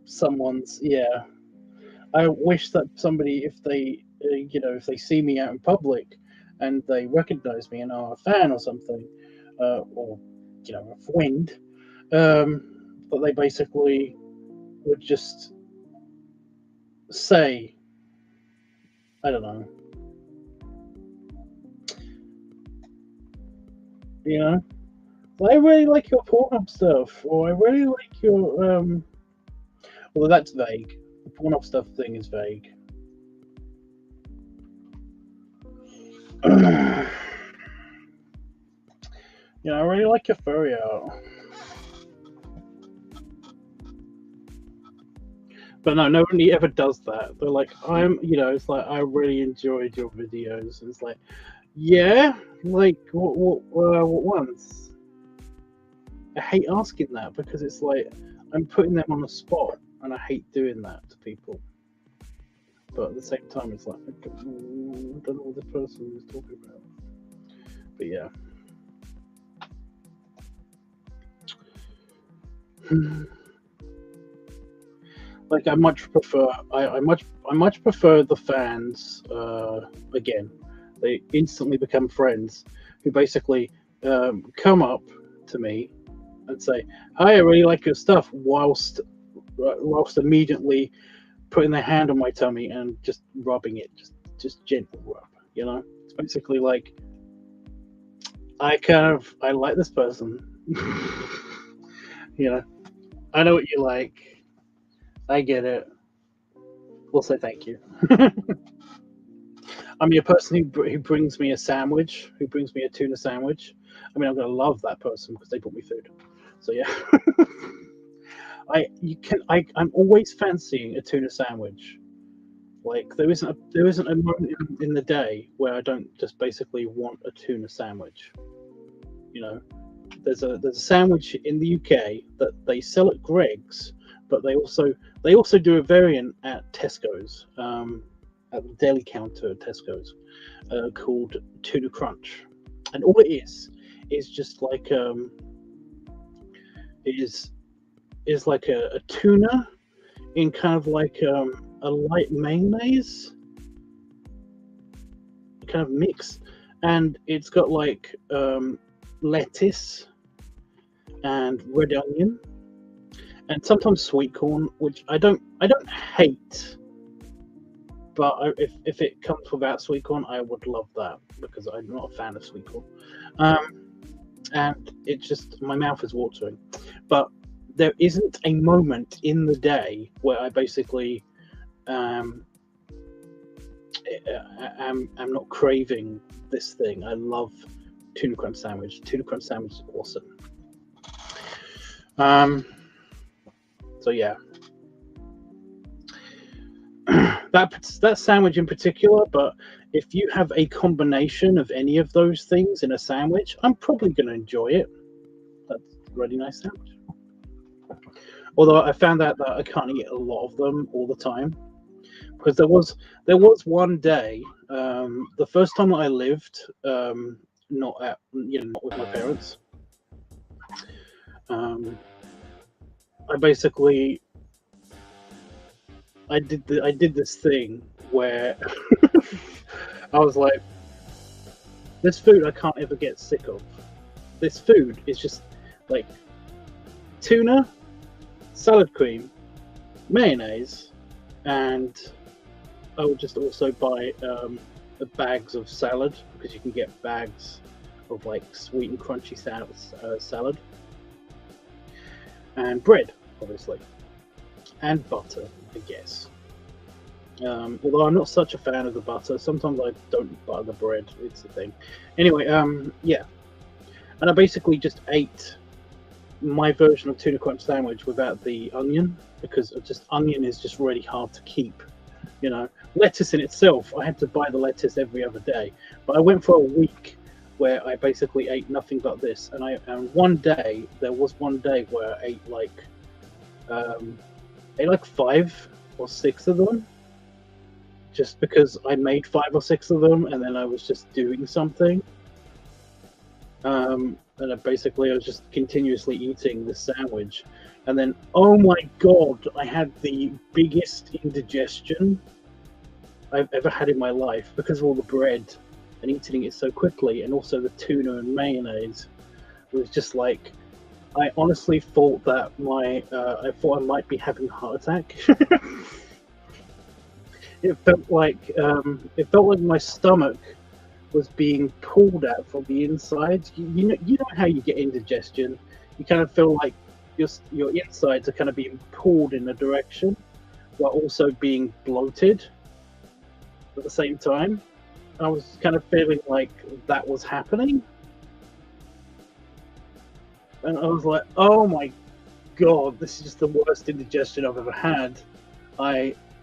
someone's. Yeah, I wish that somebody, if they if they see me out in public and they recognize me and are a fan or something, or a friend, that they basically would just say, I don't know, I really like your Pornhub stuff, or I really like your well, that's vague. The Pornhub stuff thing is vague. I really like your furry art. But no, nobody ever does that. They're like, it's like, I really enjoyed your videos. And it's like, yeah, like, what ones? I hate asking that because it's like, I'm putting them on the spot, and I hate doing that to people. But at the same time, it's like, I don't know what this person is talking about. But yeah. Like, I much prefer the fans. Again, they instantly become friends who basically come up to me and say, "Hi, I really like your stuff," whilst immediately putting their hand on my tummy and just rubbing it, just gentle rub. It's basically like, I like this person. I know what you like. I get it. We'll say thank you. I mean, a person who brings me a sandwich, who brings me a tuna sandwich. I mean, I'm gonna love that person because they brought me food. So yeah. I'm always fancying a tuna sandwich. Like, there isn't a moment in the day where I don't just basically want a tuna sandwich. There's a sandwich in the UK that they sell at Greggs, but they also do a variant at Tesco's, at the deli counter at Tesco's, called Tuna Crunch, and all it is just like is like a tuna in kind of like a light mayonnaise kind of mix, and it's got like lettuce and red onion and sometimes sweet corn, which I don't hate, but if it comes without sweet corn, I would love that because I'm not a fan of sweet corn. And it just, my mouth is watering. But there isn't a moment in the day where I basically am not craving this thing. I love tuna crunch sandwich. Tuna crunch sandwich is awesome. So yeah, that sandwich in particular. But if you have a combination of any of those things in a sandwich, I'm probably going to enjoy it. That's a really nice sandwich. Although I found out that I can't eat a lot of them all the time, because there was one day, the first time that I lived, not with my parents. I did this thing where I was like, this food I can't ever get sick of. This food is just like tuna, salad cream, mayonnaise, and I would just also buy the bags of salad, because you can get bags of like sweet and crunchy salad, and bread, obviously, and butter, I guess. Although I'm not such a fan of the butter, sometimes I don't butter the bread. It's the thing. Anyway, yeah, and I basically just ate my version of tuna crunch sandwich without the onion, because onion is just really hard to keep You know, lettuce in itself, I had to buy the lettuce every other day. But I went for a week where I basically ate nothing but this. And one day, there was one day where I ate like 5 or 6 of them, just because I made 5 or 6 of them, and then I was just doing something. And basically I was just continuously eating this sandwich. And then, oh my god, I had the biggest indigestion I've ever had in my life because of all the bread and eating it so quickly, and also the tuna and mayonnaise. It was just like, I honestly thought that I thought I might be having a heart attack. It felt like my stomach was being pulled at from the inside. You know how you get indigestion. You kind of feel like your insides are kind of being pulled in a direction, while also being bloated at the same time. I was kind of feeling like that was happening, and I was like, "Oh my god, this is just the worst indigestion I've ever had."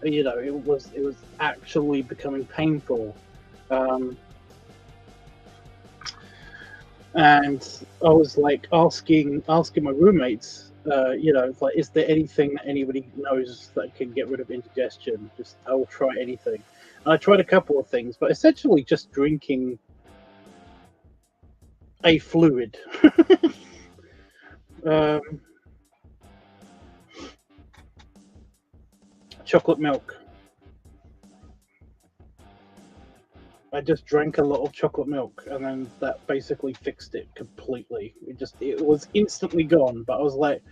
It was actually becoming painful. Um, and I was like asking my roommates, it's like, is there anything that anybody knows that can get rid of indigestion? Just, I will try anything. And I tried a couple of things, but essentially just drinking a fluid. um, Chocolate milk. I just drank a lot of chocolate milk, and then that basically fixed it completely. It was instantly gone. But I was like,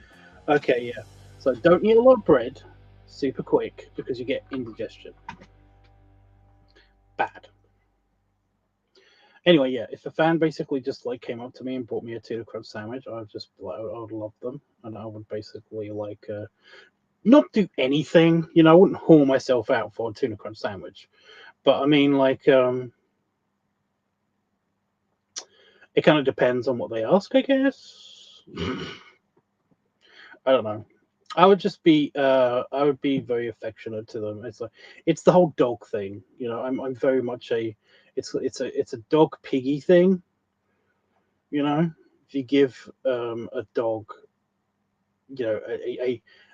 okay, yeah. So don't eat a lot of bread super quick because you get indigestion. Bad. Anyway, yeah, if a fan basically just like came up to me and bought me a tuna crunch sandwich, I would love them, and I would basically not do anything. I wouldn't haul myself out for a tuna crunch sandwich, but I mean, it kind of depends on what they ask, I guess. I don't know. I would be very affectionate to them. It's the whole dog thing. I'm very much it's a dog piggy thing. If you give a dog,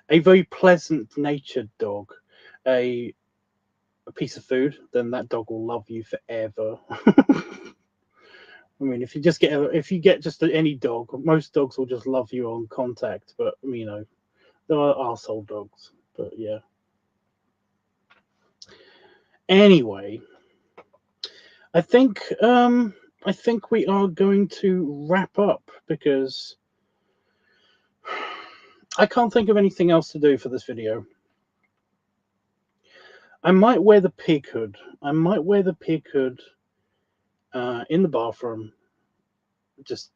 a very pleasant natured dog, a piece of food, then that dog will love you forever. I mean, if you get just any dog, most dogs will just love you on contact. But there are arsehole dogs. But yeah. Anyway, I think we are going to wrap up because I can't think of anything else to do for this video. I might wear the pig hood. In the bathroom, just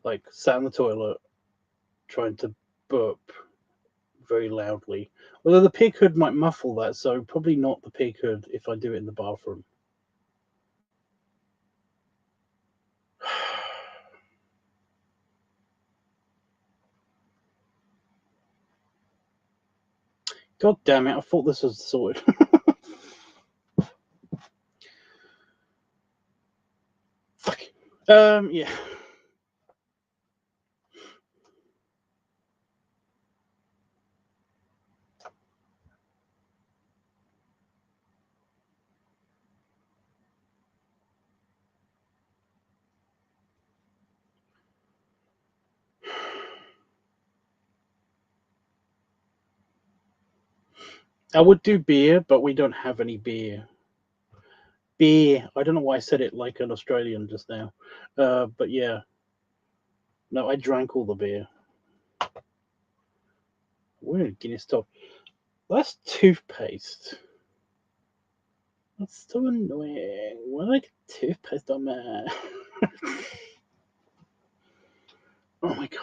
like sat in the toilet, trying to burp very loudly. Although the pig hood might muffle that, so probably not the pig hood if I do it in the bathroom. God damn it, I thought this was sorted. Fuck. Yeah. I would do beer, but we don't have any beer. Beer. I don't know why I said it like an Australian just now. But yeah. No, I drank all the beer. Weird Guinness top. That's toothpaste. That's so annoying. Why do I get toothpaste on there? Oh my god.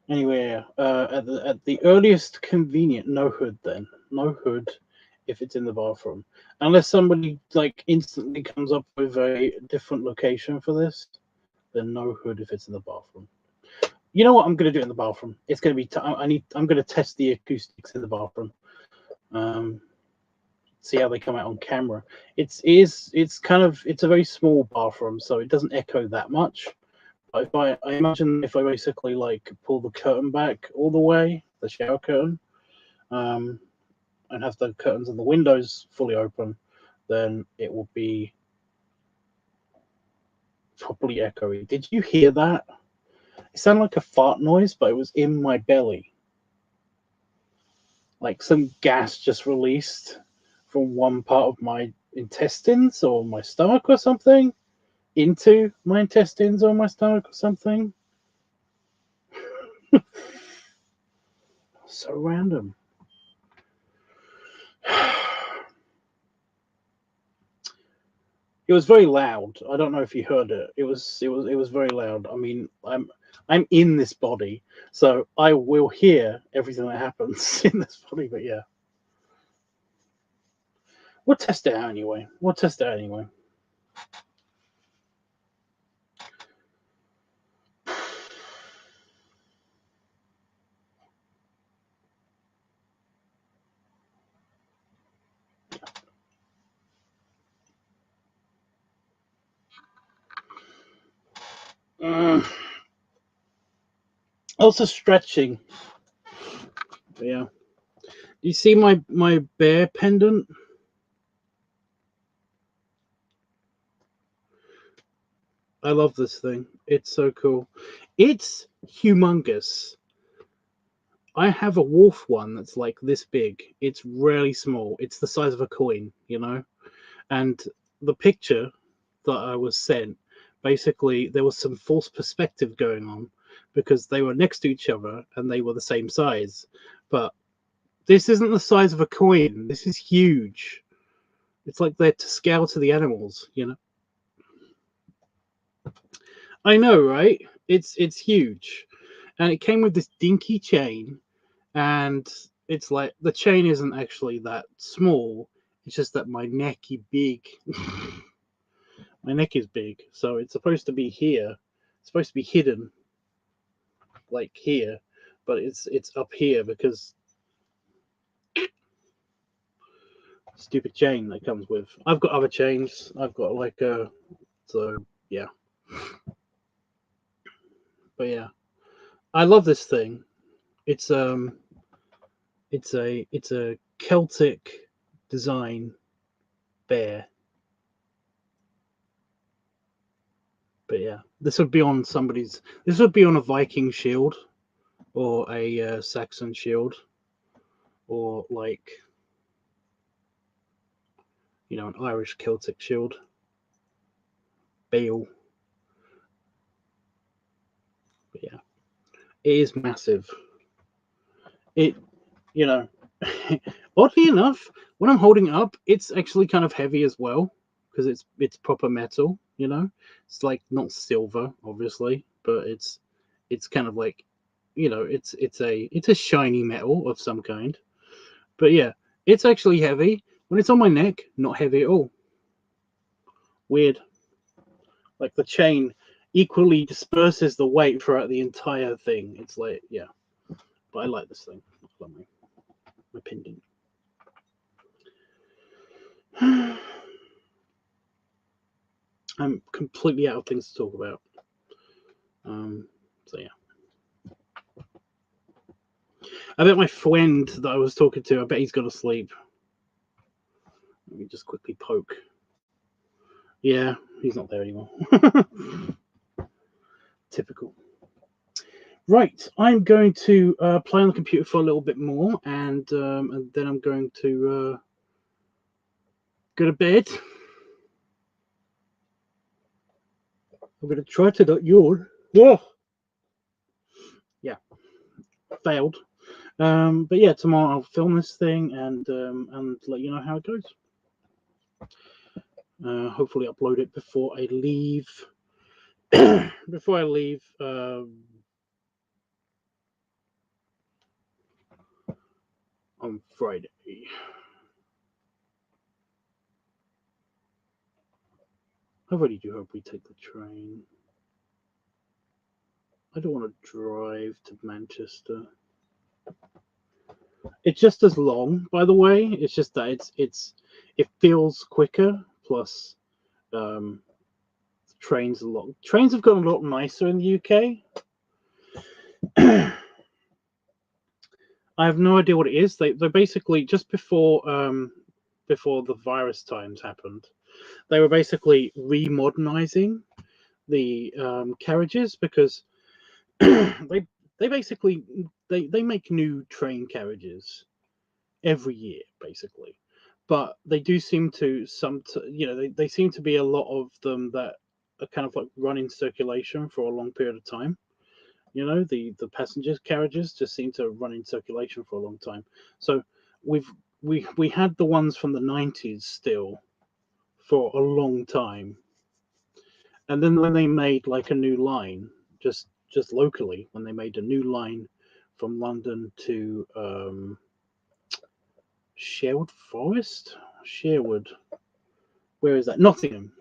Anyway, at the earliest convenient, no hood then. No hood if it's in the bathroom. Unless somebody like instantly comes up with a different location for this, then no hood if it's in the bathroom. You know what? I'm going to do it in the bathroom. It's going to be. I'm going to test the acoustics in the bathroom. See how they come out on camera. It's a very small bathroom, so it doesn't echo that much. But if I imagine if I basically like pull the curtain back all the way, the shower curtain, and have the curtains and the windows fully open, then it will be properly echoey. Did you hear that? It sounded like a fart noise, but it was in my belly. Like some gas just released from one part of my intestines or my stomach or something into my intestines or my stomach or something. So random. It was very loud. I don't know if you heard it. It was very loud. I mean, I'm in this body, so I will hear everything that happens in this body. But yeah, we'll test it out anyway. Also stretching. But yeah. You see my bear pendant? I love this thing. It's so cool. It's humongous. I have a wolf one that's like this big. It's really small. It's the size of a coin, you know? And the picture that I was sent, basically, there was some false perspective going on because they were next to each other and they were the same size. But this isn't the size of a coin. This is huge. It's like they're to scale to the animals, you know? I know, right? It's huge. And it came with this dinky chain, and it's like the chain isn't actually that small. It's just that my neck is big. My neck is big, so it's supposed to be here. It's supposed to be hidden, like here, but it's up here because stupid chain that comes with. I've got other chains. I've got like a so yeah. But yeah, I love this thing. It's it's a Celtic design bear. But yeah, this would be on somebody's. This would be on a Viking shield, or a Saxon shield, or like an Irish Celtic shield. Bale. But yeah, it is massive. It, you know, oddly enough, when I'm holding it up, it's actually kind of heavy as well because it's proper metal. It's like not silver, obviously, but it's kind of like, it's a shiny metal of some kind. But yeah, it's actually heavy. When it's on my neck, not heavy at all. Weird. Like the chain equally disperses the weight throughout the entire thing. It's like, yeah. But I like this thing. I love my pendant. I'm completely out of things to talk about. So yeah. I bet my friend that I was talking to, I bet he's gone to sleep. Let me just quickly poke. Yeah, he's not there anymore. Typical. Right, I'm going to play on the computer for a little bit more, and then I'm going to go to bed. I'm going to try to not yawn. Yeah, failed. But yeah, tomorrow I'll film this thing and let you know how it goes. Hopefully, upload it before I leave. Before I leave. On Friday. I really do hope we take the train. I don't want to drive to Manchester. It's just as long, by the way. It's just that it feels quicker. Plus, um, trains have gotten a lot nicer in the UK. I have no idea what it is. They're basically just before the virus times happened. They were basically remodernizing the carriages because they basically they make new train carriages every year basically, but they do seem to they seem to be a lot of them that are kind of like run in circulation for a long period of time. The passengers carriages just seem to run in circulation for a long time. So we had the ones from the 90s still for a long time, and then when they made like a new line, just locally, when they made a new line from London to Sherwood, where is that? Nottingham.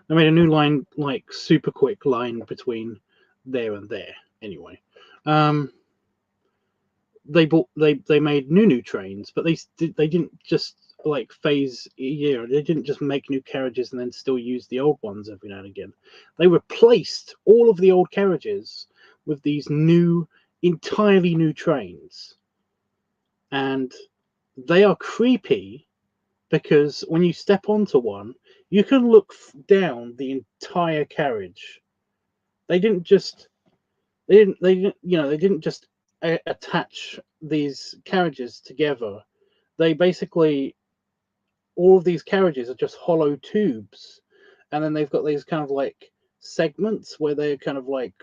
They made a new line, like super quick line between there and there. Anyway, they made new trains, but they didn't just like phase a year. They didn't just make new carriages and then still use the old ones every now and again. They replaced all of the old carriages with these entirely new trains, and they are creepy because when you step onto one, you can look down the entire carriage. They didn't just attach these carriages together. They basically, all of these carriages are just hollow tubes, and then they've got these kind of like segments where they're kind of like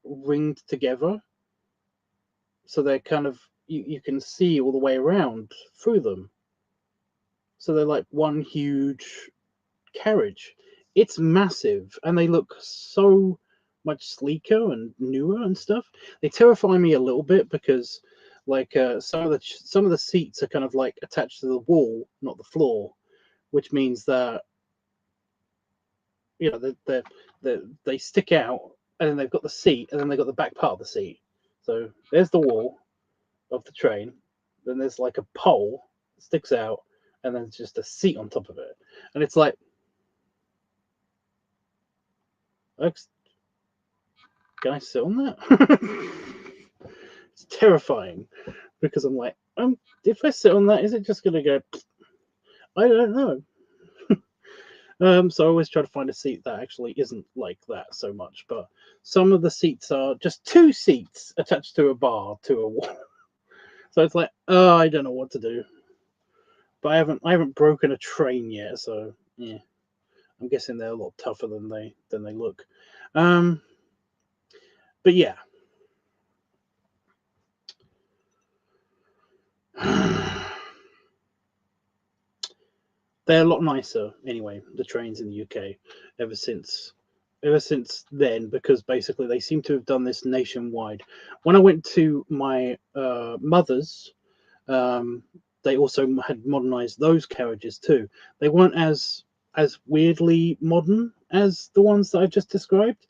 ringed together, so they're kind of you can see all the way around through them. So they're like one huge carriage. It's massive, and they look so much sleeker and newer and stuff. They terrify me a little bit because, like, some of the seats are kind of like attached to the wall, not the floor, which means that they stick out, and then they've got the seat, and then they've got the back part of the seat. So there's the wall of the train. Then there's like a pole that sticks out, and then it's just a seat on top of it, and it's like, can I sit on that? It's terrifying because I'm like, if I sit on that, is it just going to go? I don't know. So I always try to find a seat that actually isn't like that so much. But some of the seats are just two seats attached to a bar to a wall. So it's like, oh, I don't know what to do. But I haven't broken a train yet, so yeah. I'm guessing they're a lot tougher than they look. But yeah. They're a lot nicer anyway, the trains in the UK, ever since then, because basically they seem to have done this nationwide. When I went to my mother's, they also had modernized those carriages too. They weren't as weirdly modern as the ones that I just described,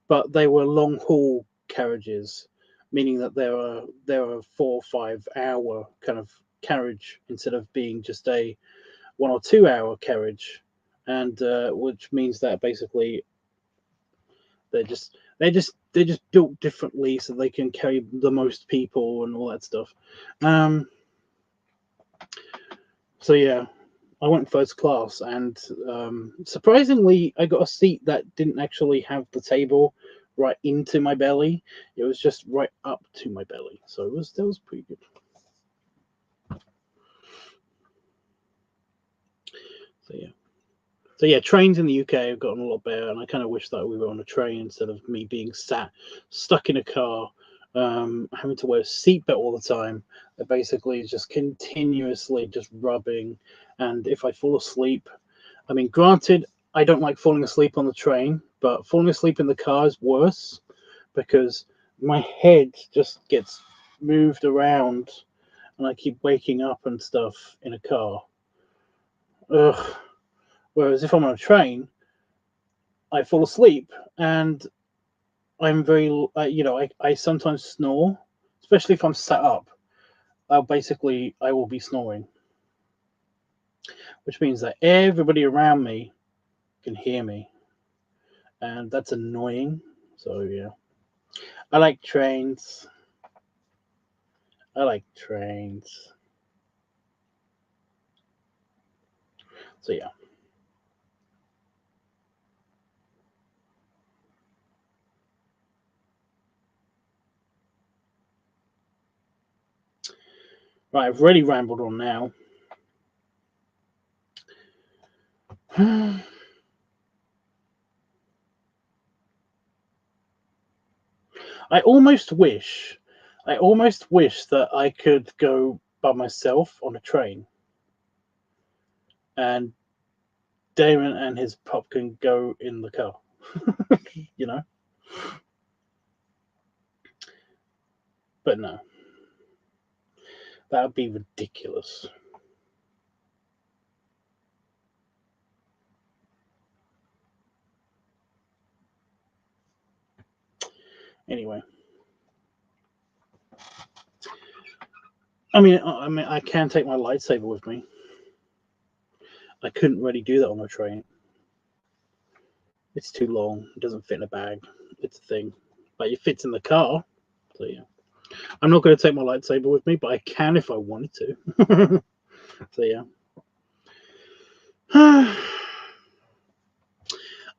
but they were long haul carriages, meaning that there are 4 or 5 hour kind of carriage instead of being just a 1 or 2 hour carriage, and which means that basically they're just built differently so they can carry the most people and all that stuff. So yeah, I went first class, and surprisingly, I got a seat that didn't actually have the table right into my belly. It was just right up to my belly, so that was pretty good. So yeah, trains in the UK have gotten a lot better, and I kind of wish that we were on a train instead of me being stuck in a car, having to wear a seatbelt all the time. That basically is just continuously just rubbing, and if I fall asleep, I mean, granted, I don't like falling asleep on the train, but falling asleep in the car is worse because my head just gets moved around, and I keep waking up and stuff in a car. Ugh. Whereas if I'm on a train, I fall asleep and I'm very, you know, I sometimes snore, especially if I'm sat up. I will be snoring, which means that everybody around me can hear me, and that's annoying. So yeah, I like trains. I like trains. So yeah. Right, I've really rambled on now. I almost wish, I almost wish that I could go by myself on a train, and Damon and his pup can go in the car. You know, but no, that would be ridiculous. Anyway, I mean, I can take my lightsaber with me. I couldn't really do that on a train. It's too long. It doesn't fit in a bag. It's a thing, but it fits in the car. So yeah, I'm not going to take my lightsaber with me, but I can if I wanted to. So yeah.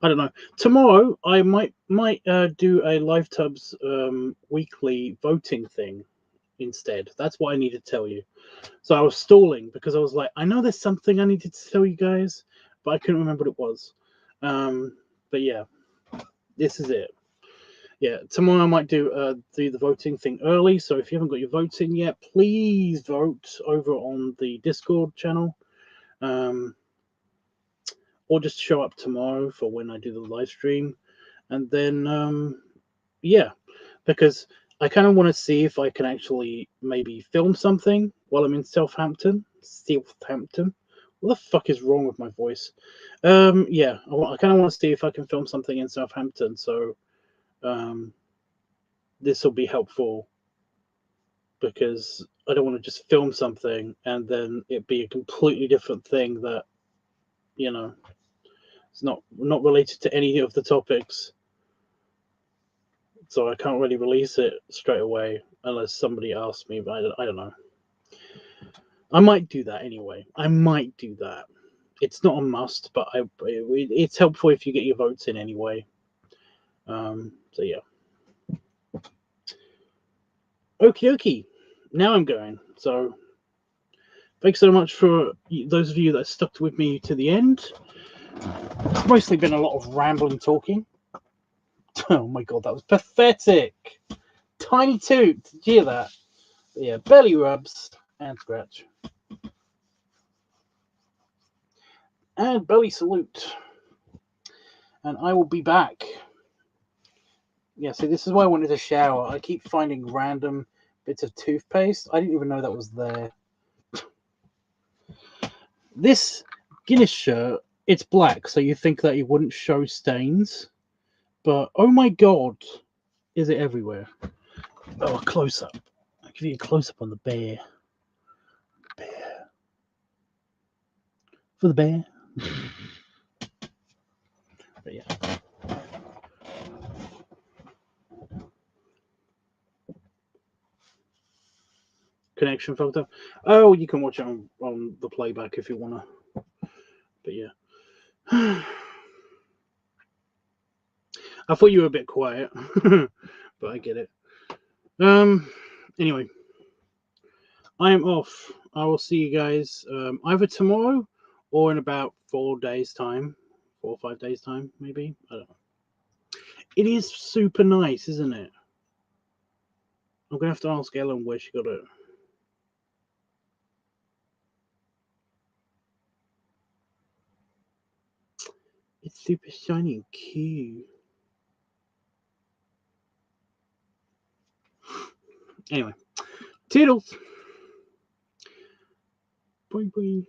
I don't know. Tomorrow I might do a LiveTubs weekly voting thing instead. That's what I need to tell you. So I was stalling because I was like, I know there's something I needed to tell you guys, but I couldn't remember what it was. But yeah, this is it. Yeah, tomorrow I might do the voting thing early. So if you haven't got your votes in yet, please vote over on the Discord channel. Or just show up tomorrow for when I do the live stream. And then, yeah, because I kind of want to see if I can actually maybe film something while I'm in Southampton. Southampton. What the fuck is wrong with my voice? Yeah, I kind of want to see if I can film something in Southampton. So this will be helpful because I don't want to just film something and then it be a completely different thing that, you know, it's not related to any of the topics. So I can't really release it straight away unless somebody asks me. But I don't know. I might do that anyway. I might do that. It's not a must, but it's helpful if you get your votes in anyway. So yeah. Okie dokie. Now I'm going. So thanks so much for those of you that stuck with me to the end. It's mostly been a lot of rambling talking. Oh my god, that was pathetic. Tiny toot. Did you hear that? But yeah, belly rubs and scratch. And belly salute. And I will be back. Yeah, see, this is why I wanted to shower. I keep finding random bits of toothpaste. I didn't even know that was there. This Guinness shirt, it's black, so you think that it wouldn't show stains. But, oh my god, is it everywhere? Oh, a close-up. I'll give you a close-up on the bear. Bear. For the bear. But yeah. Connection fucked up. Oh, you can watch it on the playback if you want to. But yeah. I thought you were a bit quiet. But I get it. Anyway. I am off. I will see you guys either tomorrow or in about 4 days' time. 4 or 5 days' time, maybe. I don't know. It is super nice, isn't it? I'm going to have to ask Ellen where she got it. It's super shiny and cute. Anyway, toodles. Bye bye.